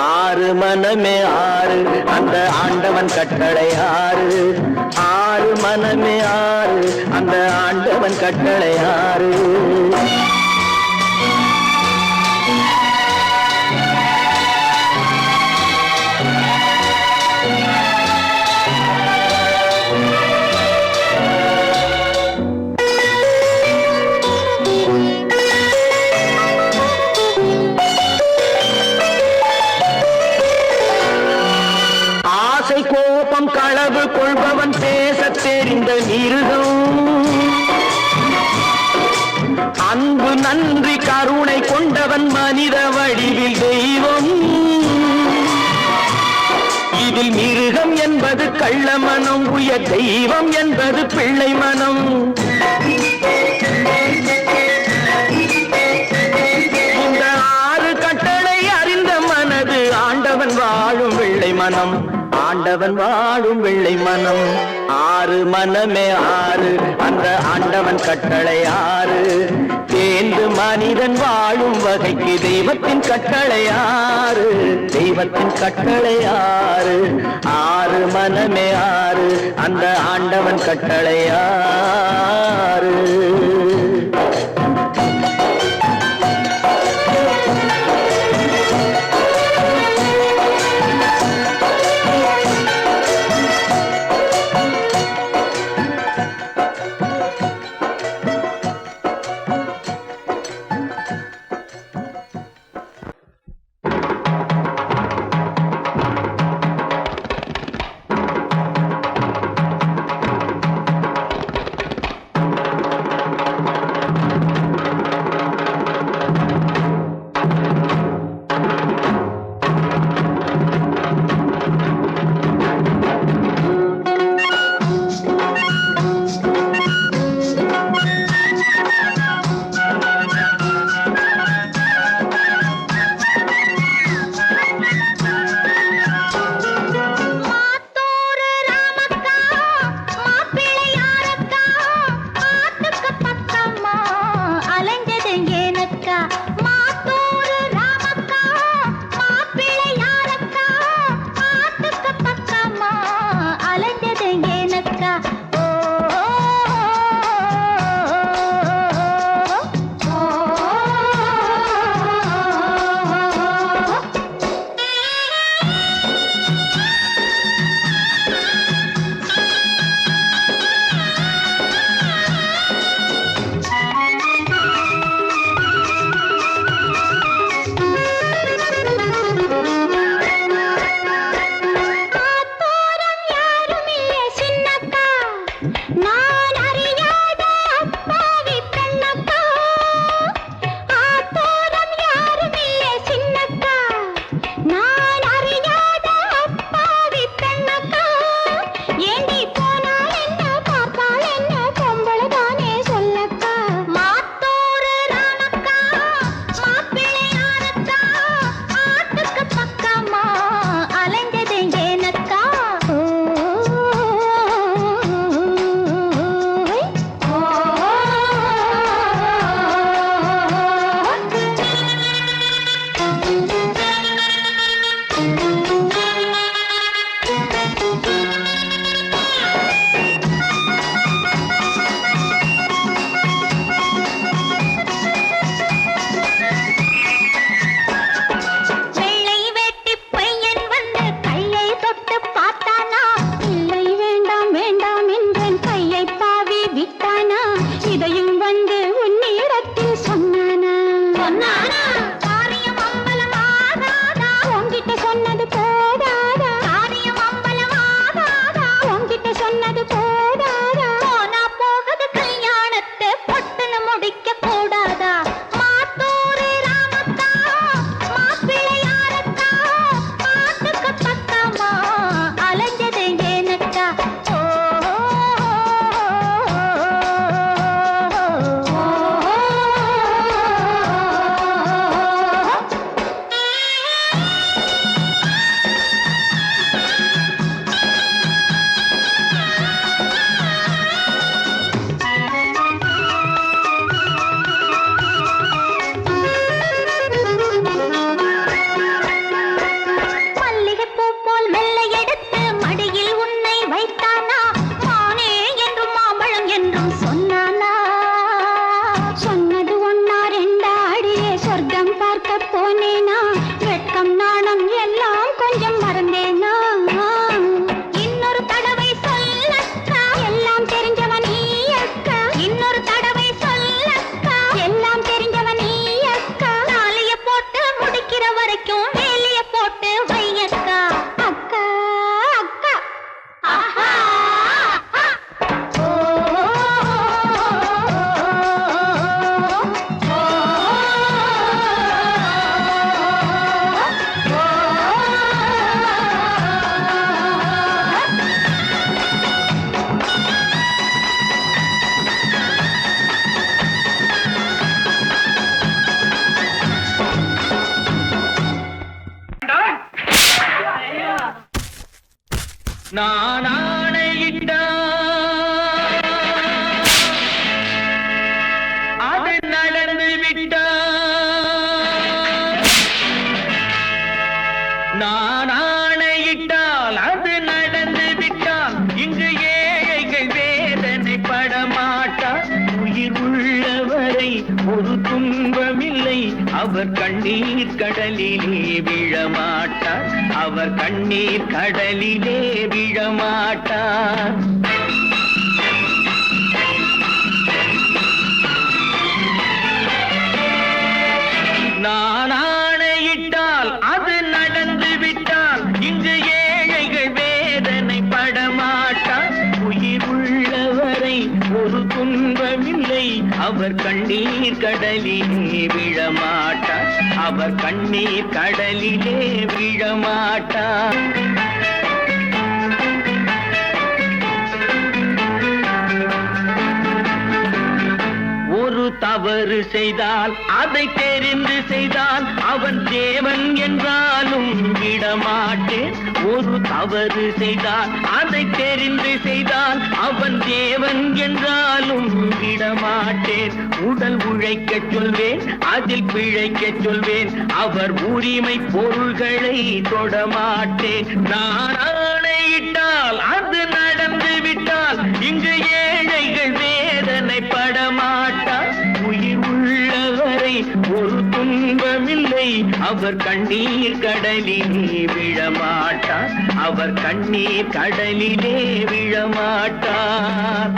ஆறு மனமே ஆறு அந்த ஆண்டவன் கட்டளை ஆறு ஆறு மனமே ஆறு அந்த ஆண்டவன் கட்டளை ஆறு கோபம் களவு கொள்பவன் பேசத் தெரிந்த மிருகம் அன்பு நன்றி கருணை கொண்டவன் மனித வடிவில் தெய்வம் இதில் மிருகம் என்பது கள்ள மனம் உயர் தெய்வம் என்பது பிள்ளை மனம் இந்த 6 கட்டளை அறிந்த மனது ஆண்டவன் வாழும் வெள்ளை மனம் ஆண்டவன் வாழும் வெள்ளை மனம் ஆறு மனமே ஆறு அந்த ஆண்டவன் கட்டளை ஆறு தேர்ந்து மனிதன் வாழும் வகைக்கு தெய்வத்தின் கட்டளை ஆறு தெய்வத்தின் கட்டளை ஆறு ஆறு மனமே ஆறு அந்த ஆண்டவன் கட்டளை ஆறு நான் ஆணையிட்டால் அது நடந்து விட்டால், நான் ஆணையிட்டால் அது நடந்து விட்டால், இங்கு ஏழைகள் வேதனை படமாட்டார். உயிர் உள்ளவரை ஒரு துன்பமில்லை, அவர் கண்ணீர் கடலிலே விழமாட்டார், அவர் கண்ணீர் கடலிலே விழமாட்டார். நான் ஆணையிட்டால் அது நடந்து விட்டால், இங்கு ஏழைகள் வேதனை படமாட்டார். உயிர் உள்ளவரை ஒரு துன்பமில்லை, அவர் கண்ணீர் கடலிலே விழமாட்டார், அவர் கண்ணீர் கடலிலே விழமாட்டார். ஒரு தவறு செய்தால் அதை தெரிந்து செய்தால் அவன் தேவன் என்றாலும் விடமாட்டேன். ஒரு தவறு செய்தால் அதை தெரிந்து செய்தால் அவன் தேவன் என்றாலும் விடமாட்டேன். உடல் உழைக்கச் சொல்வேன், அதில் பிழைக்கச் சொல்வேன், அவர் உரிமை பொருள்களை தொடமாட்டேன். நான் ஆணையிட்டால் அது நடந்து விட்டால், இங்கு ஏழைகள் வேதனை படமாட்டார். உயிர் உள்ளவரை ஒரு துன்பமில்லை, அவர் கண்ணீர் கடலிலே விழமாட்டார், அவர் கண்ணீர் கடலிலே விழமாட்டார்.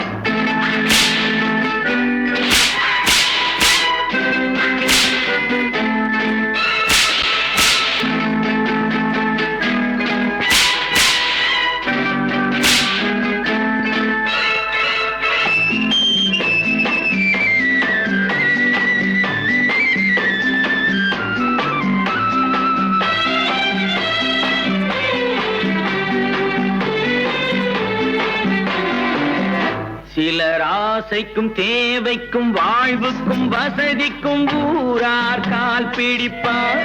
சிலர் ஆசைக்கும் தேவைக்கும் வாழ்வுக்கும் வசதிக்கும் ஊரார் கால் பிடிப்பார்.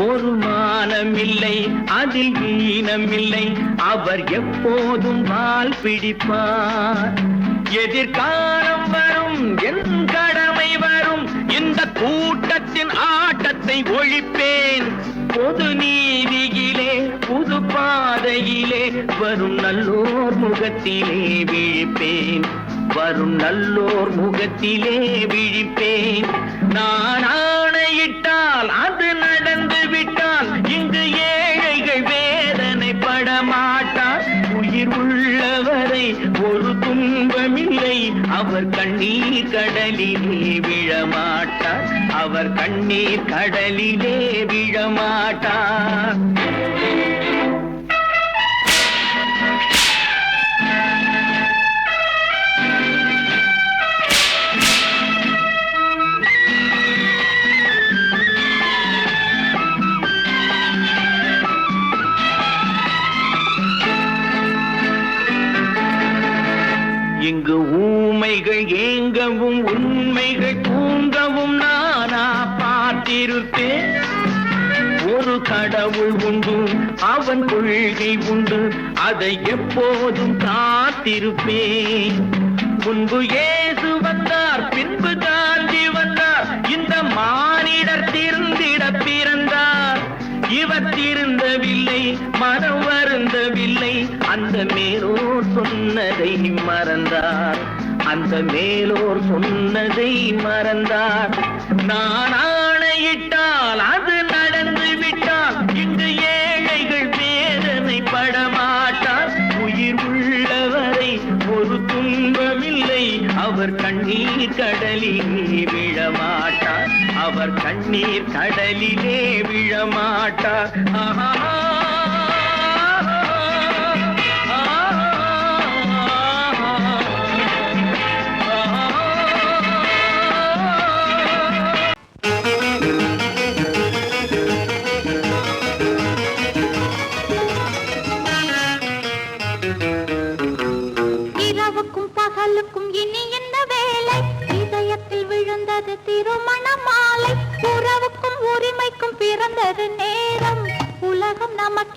ஒரு மானமில்லை, அதில் ஈனமில்லை, அவர் எப்போதும் வால் பிடிப்பார். எதிர்காலம் வரும், என் கடமை வரும், இந்த கூட்டத்தின் ஆட்டத்தை ஒழிப்பேன். பொது நீதியிலே புது பாதையிலே வரும் நல்லோர் முகத்திலே விழிப்பேன், வரும் நல்லோர் முகத்திலே விழிப்பேன். நான் ஆணையிட்டால் அது நடந்து விட்டால், இங்கு ஏழைகள் வேதனை படமாட்டார். உயிர் உள்ளவரை ஒரு துன்பமில்லை, அவர் கண்ணீர் கடலிலே விழமாட்டார், அவர் கண்ணீர் கடலிலே விழமாட்டார். இங்கு ஊமைகள் ஏங்கவும் உண்மைகள் தூங்கவும் நானா பார்த்திருப்பேன். ஒரு கடவுள் உண்டு, அவன் கொள்கை உண்டு, அதை எப்போதும் காத்திருப்பேன். முன்பு இயேசு வந்தார், பின்பு காந்தி வந்தார், இந்த மானிடர் திருந்திட பிறந்தார். இவர் திருந்தவில்லை, மனம் வருந்தவில்லை, அந்த மேலோர் சொன்னதை மறந்தார், அந்த மேலோர் சொன்னதை மறந்தார். நான் ஆணையிட்டால் அது நடந்து விட்டால், இங்கு ஏழைகள் வேதனை படமாட்டார். உயிர் உள்ளவரை ஒரு துன்பமில்லை, அவர் கண்ணீர் கடலிலே விழமாட்டார், அவர் கண்ணீர் கடலிலே விழமாட்டார். ஆஹா. இரவுக்கும் பகலுக்கும் இனி என்ன வேலை, இதயத்தில் விழுந்தது திருமண மாலை. உறவுக்கும் உரிமைக்கும் பிறந்தது நேரம், உலகம் நமக்கு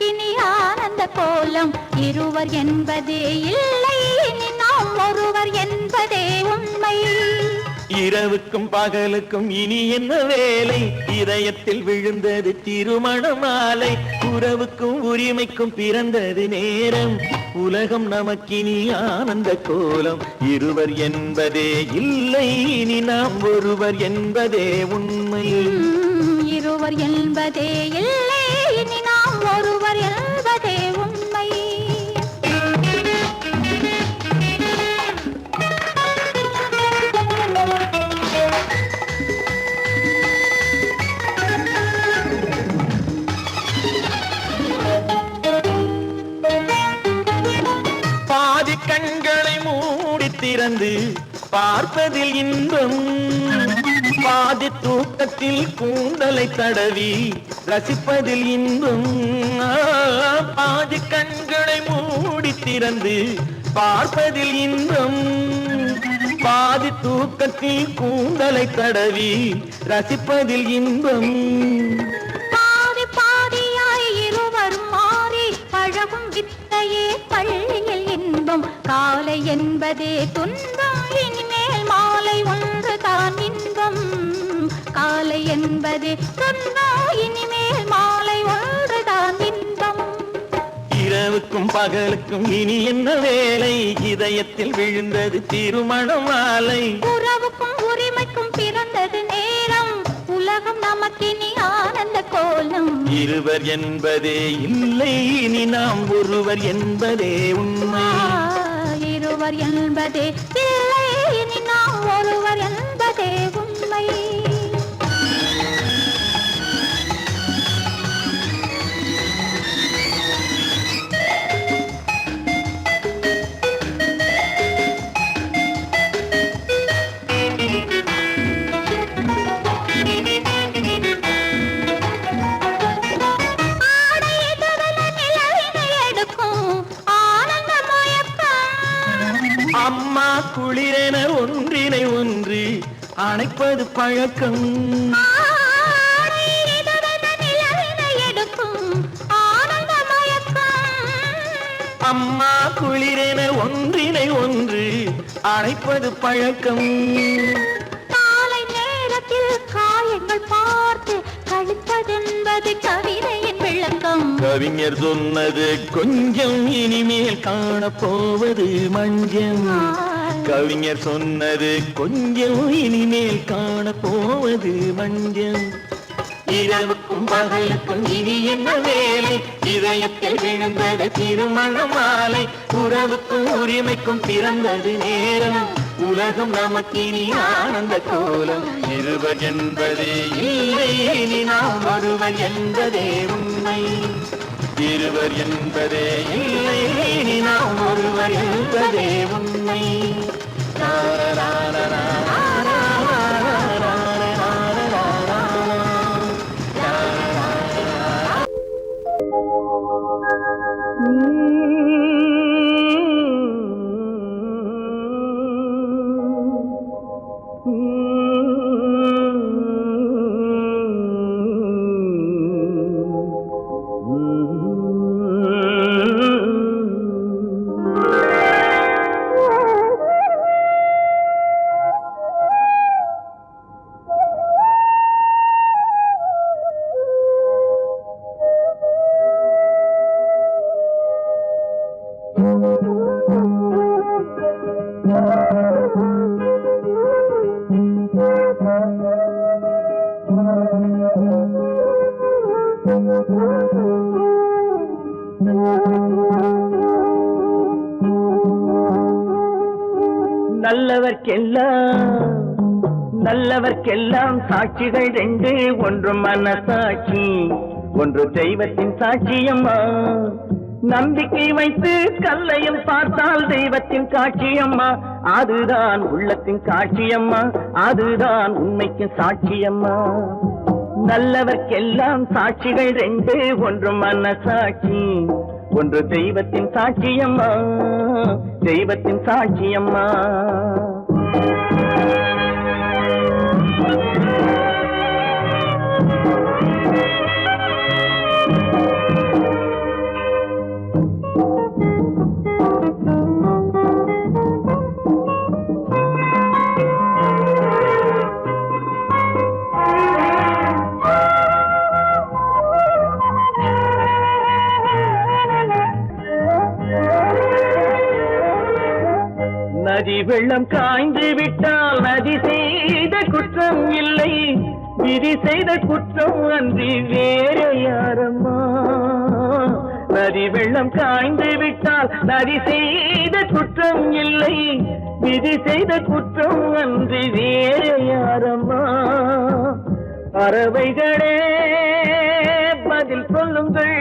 ஆனந்த கோலம் இருவர் என்பதே இல்லை இனி நாம் ஒருவர் என்பதே உண்மை இரவுக்கும் பகலுக்கும் இனி என்ன வேலை இதயத்தில் விழுந்தது திருமண மாலை உறவுக்கும் உரிமைக்கும் பிறந்தது நேரம் உலகம் நமக்கினி ஆனந்த கோலம் இருவர் என்பதே இல்லை இனி நாம் ஒருவர் என்பதே உண்மை இருவர் என்பதே இல்லை இனி நாம் ஒருவர் என்பதே உண்மை பாதி கண்களை மூடி திறந்து பார்ப்பதில் இன்பம் பாதி தூக்கத்தில் கூந்தலை தடவி ரசிப்பதில் இன்பம் பாதி கண்களை மூடி திறந்து பார்ப்பதில் இன்பம் பாதி தூக்கத்தில் கூந்தலை தடவி ரசிப்பதில் இன்பம் பாதி பாதியாய் இருவரும் மாறி பழகும் வித்தையே பள்ளியில் இன்பம் காலை என்பதே துன்பம் இனிமேல் மாலை ஒன்றுதான் இன்பம் காலை என்பதே துன்பம் இனிமேல் மாலை ஒன்றுதான் இன்பம் இரவுக்கும் பகலுக்கும் இனி என்ன வேலை இதயத்தில் விழுந்தது திருமண மாலை உறவுக்கும் உரிமைக்கும் பிறந்தது நேரம் உலகம் நமக்கினி ஆனந்த கோலம் இருவர் என்பதே இல்லை இனி நாம் ஒருவர் என்பதே உண்மை இருவர் என்பதே இல்லை இனி நாம் ஒருவர் என்பதே உண்மை அம்மா குளிரென ஒன்றினை ஒன்று அணைப்பது பழக்கம் அம்மா குளிரென ஒன்றினை ஒன்று அணைப்பது பழக்கம் காலை நேரத்தில் காயங்கள் பார்த்து கழிப்பதென்பது கவிதையின் விளக்கம் கவிஞர் சொன்னது கொஞ்சம் இனிமேல் காணப்போவது மஞ்சள் கவிஞர் சொன்னது கொஞ்சம் இனிமேல் காணப்போவது மஞ்சள் இரவுக்கும் பகலுக்கும் இனி என்ன வேலை இதயத்தில் விழுந்தது திருமண மாலை உறவுக்கும் உரிமைக்கும் பிறந்தது நேரம் உலகம் நமக்கினி ஆனந்த கோலம் இருவர் என்பதே இல்லை இனி நாம் ஒருவர் என்பதே உண்மை இருவர் என்பதே இல்லை இனி நாம் ஒருவர் என்பதே உண்மை நல்லவர்க்கெல்லாம் சாட்சிகள் ரெண்டு ஒன்று மனசாட்சி ஒன்று தெய்வத்தின் சாட்சியம்மா நம்பிக்கை வைத்து கல்லையும் பார்த்தால் தெய்வத்தின் காட்சியம்மா அதுதான் உள்ளத்தின் காட்சியம்மா அதுதான் உண்மைக்கு சாட்சியம்மா நல்லவர்க்கெல்லாம் சாட்சிகள் ரெண்டு ஒன்று மனசாட்சி ஒன்று தெய்வத்தின் சாட்சியம்மா தெய்வத்தின் சாட்சியம்மா நதி வெள்ளம் காய்ந்து விட்டால் நதி செய்த குற்றம் இல்லை, விதி செய்த குற்றம் அன்றி வேற யாரம்மா. நதி வெள்ளம் காய்ந்து விட்டால் நதி செய்த குற்றம் இல்லை, விதி செய்த குற்றம் அன்றி வேற யாரம்மா. பறவைகளே பதில் சொல்லுங்கள்,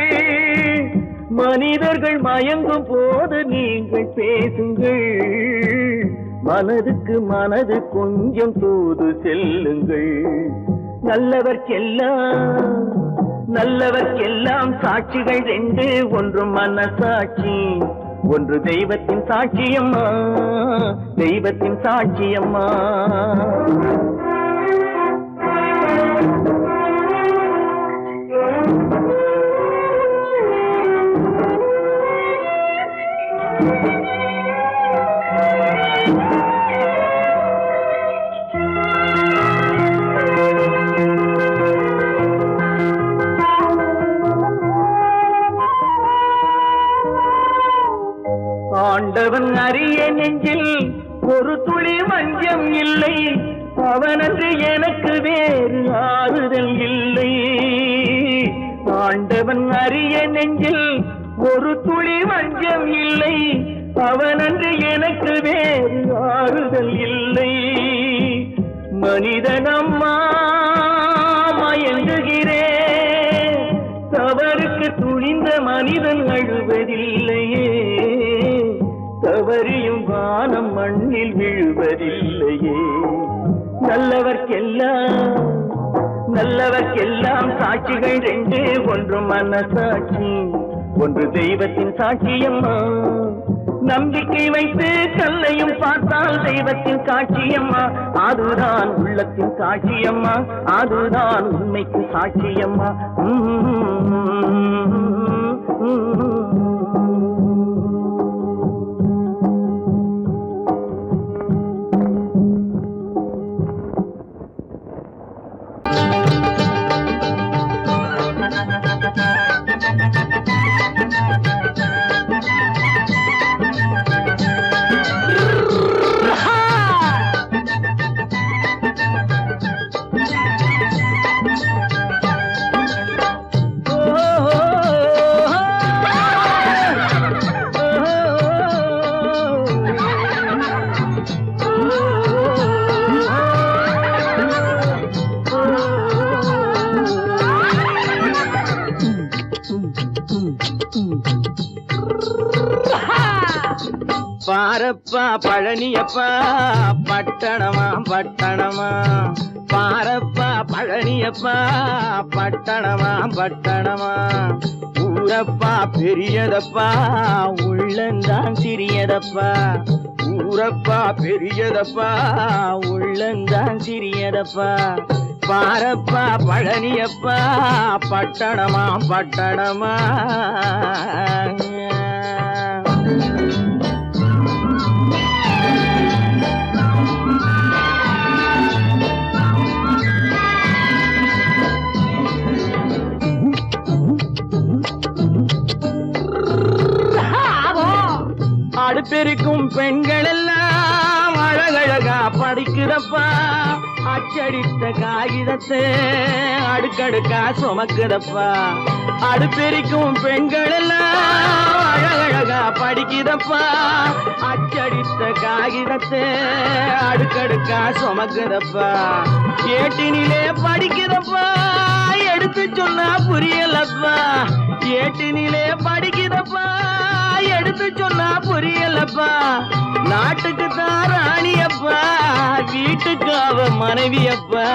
மனிதர்கள் மயங்கும் போது நீங்கள் பேசுங்கள். மனதுக்கு மனது கொஞ்சம் தூது செல்லுங்கள். நல்லவர்க்கெல்லாம் சாட்சிகள் ரெண்டு, ஒன்று மனசாட்சி, ஒன்று தெய்வத்தின் சாட்சியம்மா, தெய்வத்தின் சாட்சியம்மா. ஆண்டவன் அறிய நெஞ்சில் ஒரு துளி வஞ்சம் இல்லை, அவனன்று எனக்கு வேறு ஆறுதல் இல்லை. ஆண்டவன் அறிய நெஞ்சில் ஒரு துளி வஞ்சம் இல்லை, அவனன்று எனக்கு வேறு ஆறுதல் இல்லை. மனிதனம்மா மயங்குகிறேன், தவறுக்கு துணிந்த மனிதன் அழுவதில்லையே, தவறியும் வானம் மண்ணில் விழுவதில்லையே. நல்லவர்க்கெல்லாம் சாட்சிகள் ரெண்டு, ஒன்று மனசாட்சி, ஒன்று தெய்வத்தின் சாட்சியம்மா. நம்பிக்கை வைத்து கல்லையும் பார்த்தால் தெய்வத்தின் காட்சியம்மா, அதுதான் உள்ளத்தின் காட்சியம்மா, அதுதான் உண்மைக்கு சாட்சியம்மா. பாரப்பா பழனியப்பா பட்டணமா பட்டணமா, பாரப்பா பழனியப்பா பட்டணமா பட்டணமா. ஊரப்பா பெரியதப்பா உள்ளந்தான் சிறியதப்பா, ஊரப்பா பெரியதப்பா உள்ளந்தான் சிறியதப்பா. பாரப்பா பழனியப்பா பட்டணமா பட்டணமா. அடுப்பெருக்கும் பெண்கள் எல்லாம் அழகழகா படிக்கிறப்பா, அச்சடித்த காகிதத்தை அடுக்கடுக்கா சுமக்குதப்பா. அடுப்பெருக்கும் பெண்கள் எல்லாம் அழகழகா படிக்கிறப்பா, அச்சடித்த காகிதத்தை அடுக்கடுக்கா சுமக்குதப்பா. ஏட்டினிலே படிக்கிறப்பா, எடுத்து சொன்னா புரியலப்பா, ஏட்டினிலே படிக்கிறப்பா, எடுத்து சொன்னா புரியலப்பா. நாட்டுக்கு தான் ராணியப்பா, வீட்டுக்கு அவ மனைவியப்பா.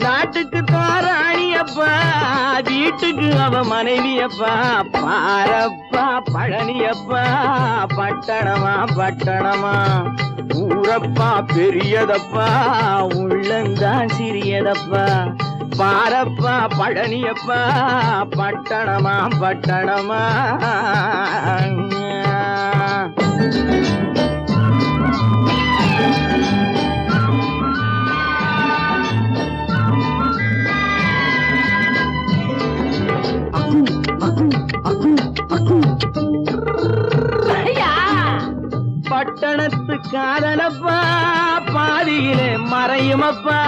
நாட்டுக்கு தான் ராணியப்பா, வீட்டுக்கு அவ மனைவியப்பா. பாரப்பா பழனியப்பா பட்டணமா பட்டணமா. ஊரப்பா பெரியதப்பா உள்ளந்தான் சிறியதப்பா, பாரப்பா பழனியப்பா பட்டணமா பட்டணமா பட்டணத்து காதலப்பா பாதியிலே மறையுமப்பா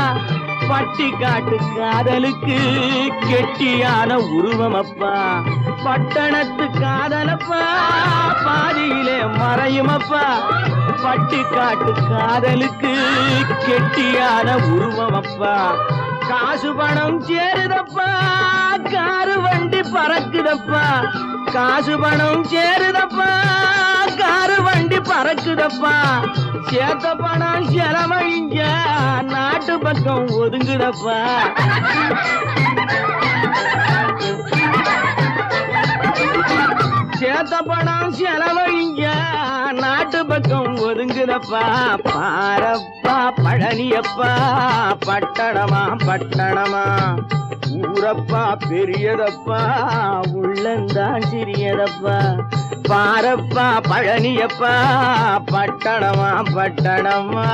பட்டி காட்டு காதலுக்கு கெட்டியான உருவமப்பா பட்டணத்து காதலப்பா பாதியிலே மறையுமப்பா பட்டி காட்டு காதலுக்கு கெட்டியான உருவமப்பா காசு பணம் சேருதப்பா காரு வண்டி பறக்குதப்பா காசு பணம் சேருதப்பா காரு வண்டி பறக்குதப்பா சேத்த பணம் செலவழிஞ்ச நாட்டு பக்கம் ஒதுங்குதப்பா சேத்த பணம் செலவழிஞ்ச நாட்டு பக்கம் ஒதுங்குதப்பா பாரப்பா பழனியப்பா பட்டணமா பட்டணமா ஊரப்பா பெரியதப்பா உள்ளந்தான் சிறியதப்பா பாரப்பா பழனியப்பா பட்டணமா பட்டணமா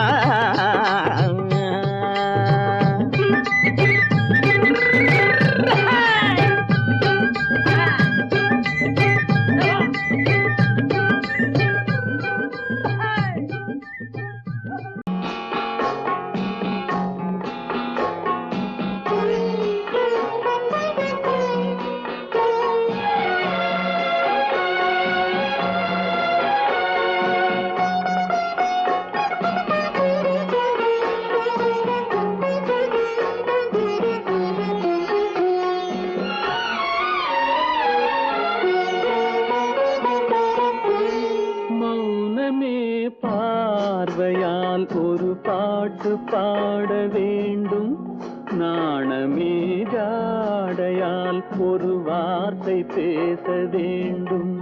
பார்வையால் ஒரு பாட்டு பாட வேண்டும் நாணமே ஜாடையால் ஒரு வார்த்தை பேச வேண்டும்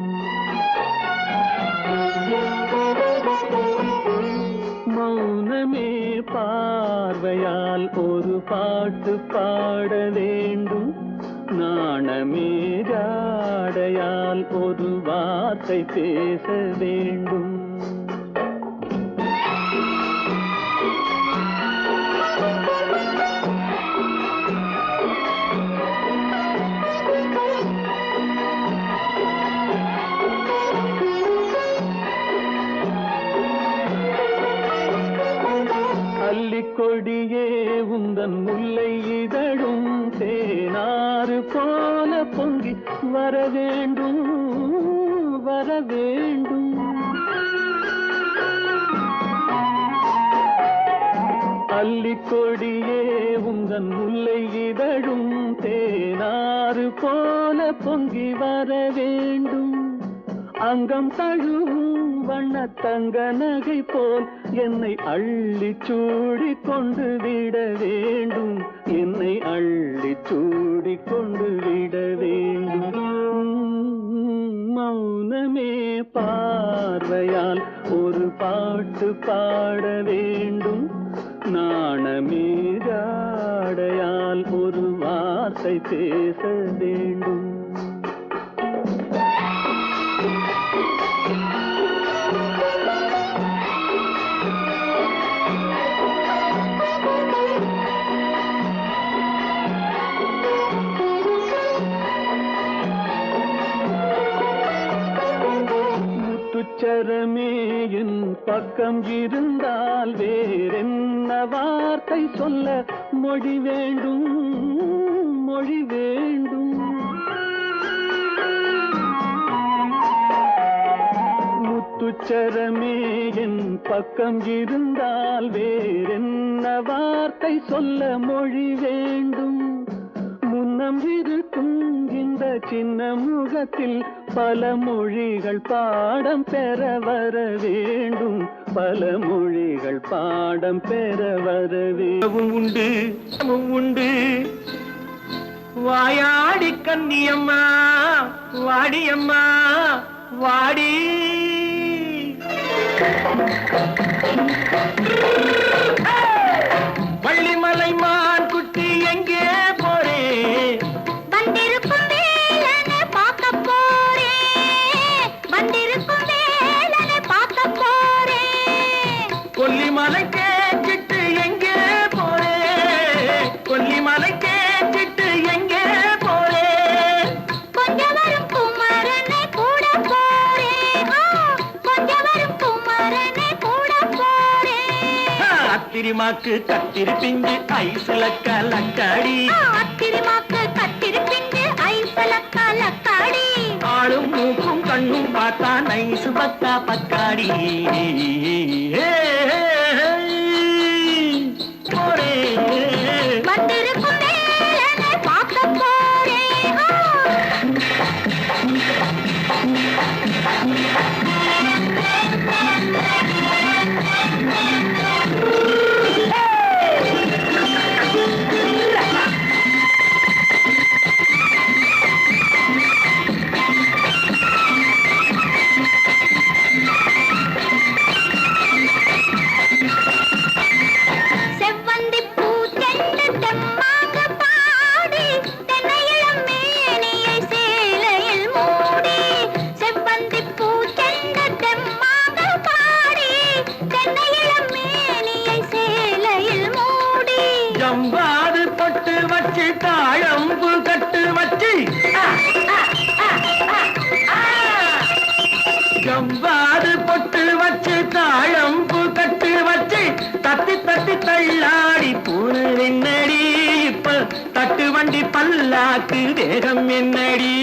மௌனமே பார்வையால் ஒரு பாட்டு பாட வேண்டும் நாணமே ஜாடையால் ஒரு வார்த்தை பேச வேண்டும் கொடியே உந்தன் முல்லை இதழும் தேனாறு போல பொங்கி வர வேண்டும் வர வேண்டும் அல்லிக்கொடியே உந்தன் முல்லை இதழும் தேனாறு போல பொங்கி வர வேண்டும் அங்கம் தழுவும் வண்ண தங்க நகை போல் என்னை அள்ளி சூடி கொண்டு விட வேண்டும் என்னை அள்ளி சூடி கொண்டு விட வேண்டும் மௌனமே பார்வையால் ஒரு பாட்டு பாட வேண்டும் நாணமே ஜாடையால் ஒரு வார்த்தை பேச வேண்டும் முத்துச்சரமே என் பக்கம் இருந்தால் வேறென்ன வார்த்தை சொல்ல மொழி வேண்டும் மொழி வேண்டும் முத்துச்சரமே என் பக்கம் இருந்தால் வேறென்ன வார்த்தை சொல்ல மொழி வேண்டும் முன்னம் இருக்கும் இந்த சின்ன முகத்தில் பல மொழிகள் பாடம் பெற வர வேண்டும் பல மொழிகள் பாடம் பெற வர வேண்டும் உண்டு உண்டு வாயாடி கன்னியம்மா வாடியம்மா வாடி வள்ளிமலை மான் குட்டி எங்கே அத்திரிமாக்கு கத்திருப்பிஞ்சு ஐசுல கலக்காடி அத்திரிமாக்கு கத்திருப்பிஞ்சு ஐசுல கலக்காடி ஆளும் மூக்கும் கண்ணும் பார்த்தா நைசு பக்கா பக்காடி வந்திருக்கும் வேலனை பார்க்க போறேன் ஜம்பாது பட்டு வச்சு தாழம்பு கட்டு வச்சு ஜம்பாது பொட்டு வச்சு தாழம்பு கட்டு வச்சு தட்டி தட்டி தள்ளாடி பூனு என்னடி இப்ப தட்டு வண்டி பல்லாக்கு வேகம் என்னடி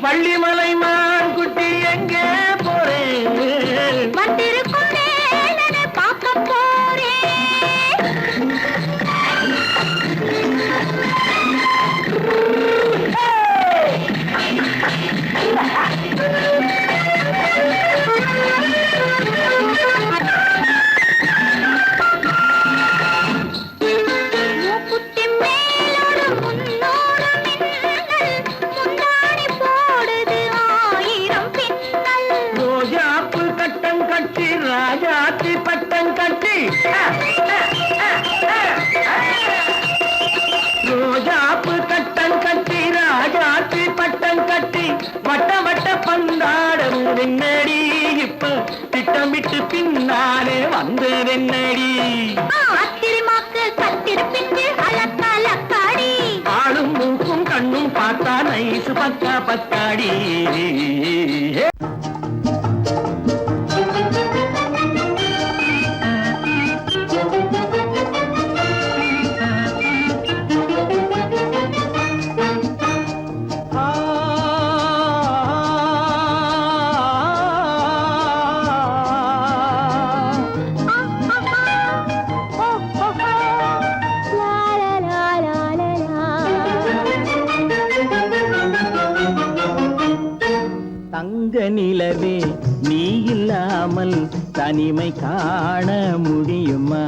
வள்ளிமலை மான் குட்டி எங்கே போறேன் வந்திருக்கும் வேலனை பார்க்க போறேன் மூக்குத்தி மேலோடு முன்னோடு மின்னல் முந்தாணி போடுது ஆயிரம் பின்னல் ரோஜாப்பு கட்டம் கட்டி ராஜாத்தி பட்டம் கட்டி ரோஜாப்பு கட்டம் கட்டி ராஜாத்தி பட்டம் கட்டி வட்ட வட்ட பந்தாடம் என்னடி இப்ப திட்டமிட்டு பின்னாலே வந்து என்னடி அத்திரிமாக்கு கத்திருப்பிஞ்சு அலக்காடி ஆளும் மூக்கும் கண்ணும் பார்த்தா நைசு பக்கா பக்காடி தங்க நிலவே நீ இல்லாமல் தனிமை காண முடியுமா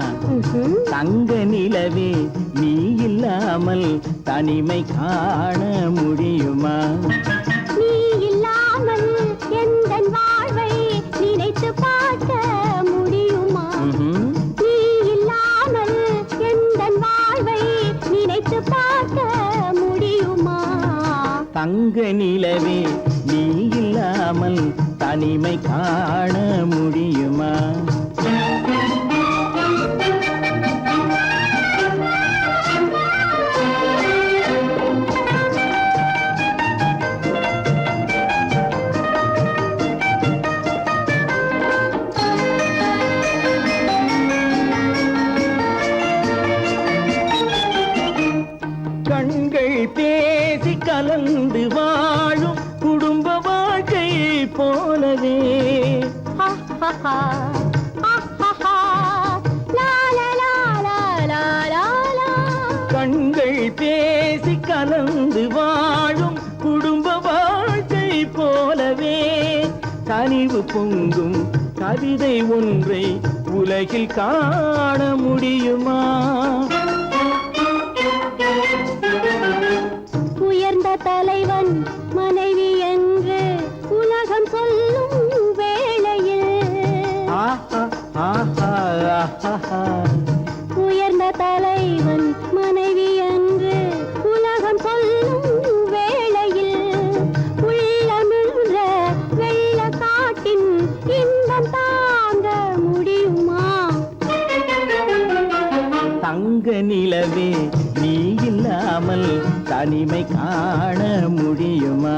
தங்க நிலவே நீ இல்லாமல் தனிமை காண முடியுமா நீ இல்லாமல் எந்தன் வாழ்வை நினைத்து பார்க்க முடியுமா நீ இல்லாமல் எந்தன் வாழ்வை நினைத்து பார்க்க முடியுமா தங்க நிலவே நீ இல்லாமல் தனிமை காண முடியுமா கண்கள் பேசி கலந்து வாழும் குடும்ப வாழ்க்கை போலவே கண்கள் பேசி கலந்து வாழும் குடும்ப வாழ்க்கை போலவே கனிவு பொங்கும் கவிதை ஒன்றை உலகில் காண முடியுமா உயர்ந்த தலைவன் மனைவி என்று உலகம் சொல்லும் வேளையில் உயர்ந்த தலைவன் மனைவி என்று உலகம் சொல்லும் வேளையில் உள்ளமிழ்ற வெள்ள காட்டின் இன்பம் தாங்க முடியுமா தங்க நிலவே நீ இல்லாமல் தனிமை காண முடியுமா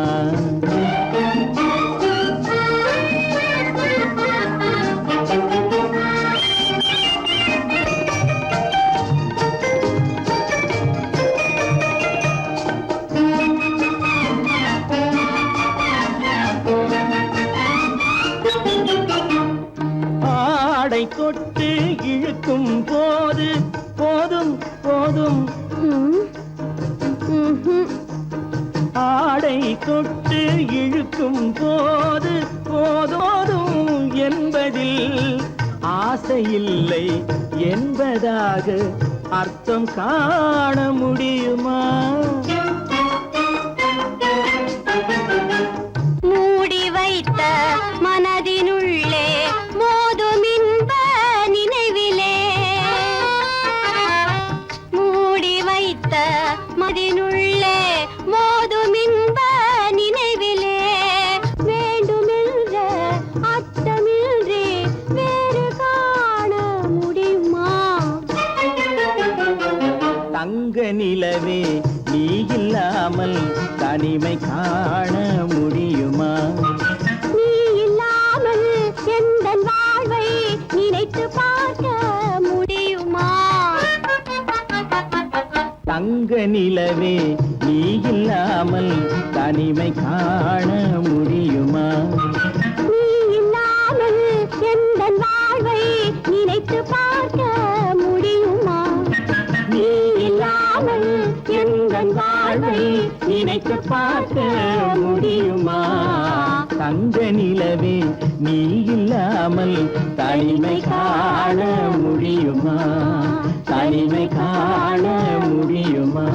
ஆடை தொட்டு இழுக்கும் போது போதோதும் என்பதில் ஆசையில்லை என்பதாக அர்த்தம் காண முடியுமா? மூடி வைத்த மனதினுள்ளே மோதும் இன்ப நினைவிலே, மூடி வைத்த மனதினுள்ளே மோதும் இன்ப நினைவிலே, வேண்டுமென்ற அர்த்தமின்றி வேறு காண முடியுமா? தங்க நிலவே நீ இல்லாமல் தனிமை காண முடியுமா? நீ இல்லாமல் எந்தன் வாழ்வை நினைத்து பார்க்க முடியுமா? தங்க நிலவே நீ இல்லாமல் தனிமை காண முடியுமா? நீ இல்லாமல் எந்தன் வாழ்வை நினைத்து பார்க்க முடியுமா? நீ இல்லாமல் எந்தன் வாழ்வை நினைத்து பார்க்க முடியுமா? தங்க நிலவே நீ இல்லாமல் தனிமை காண முடியுமா? தனிமை காண முடியுமா?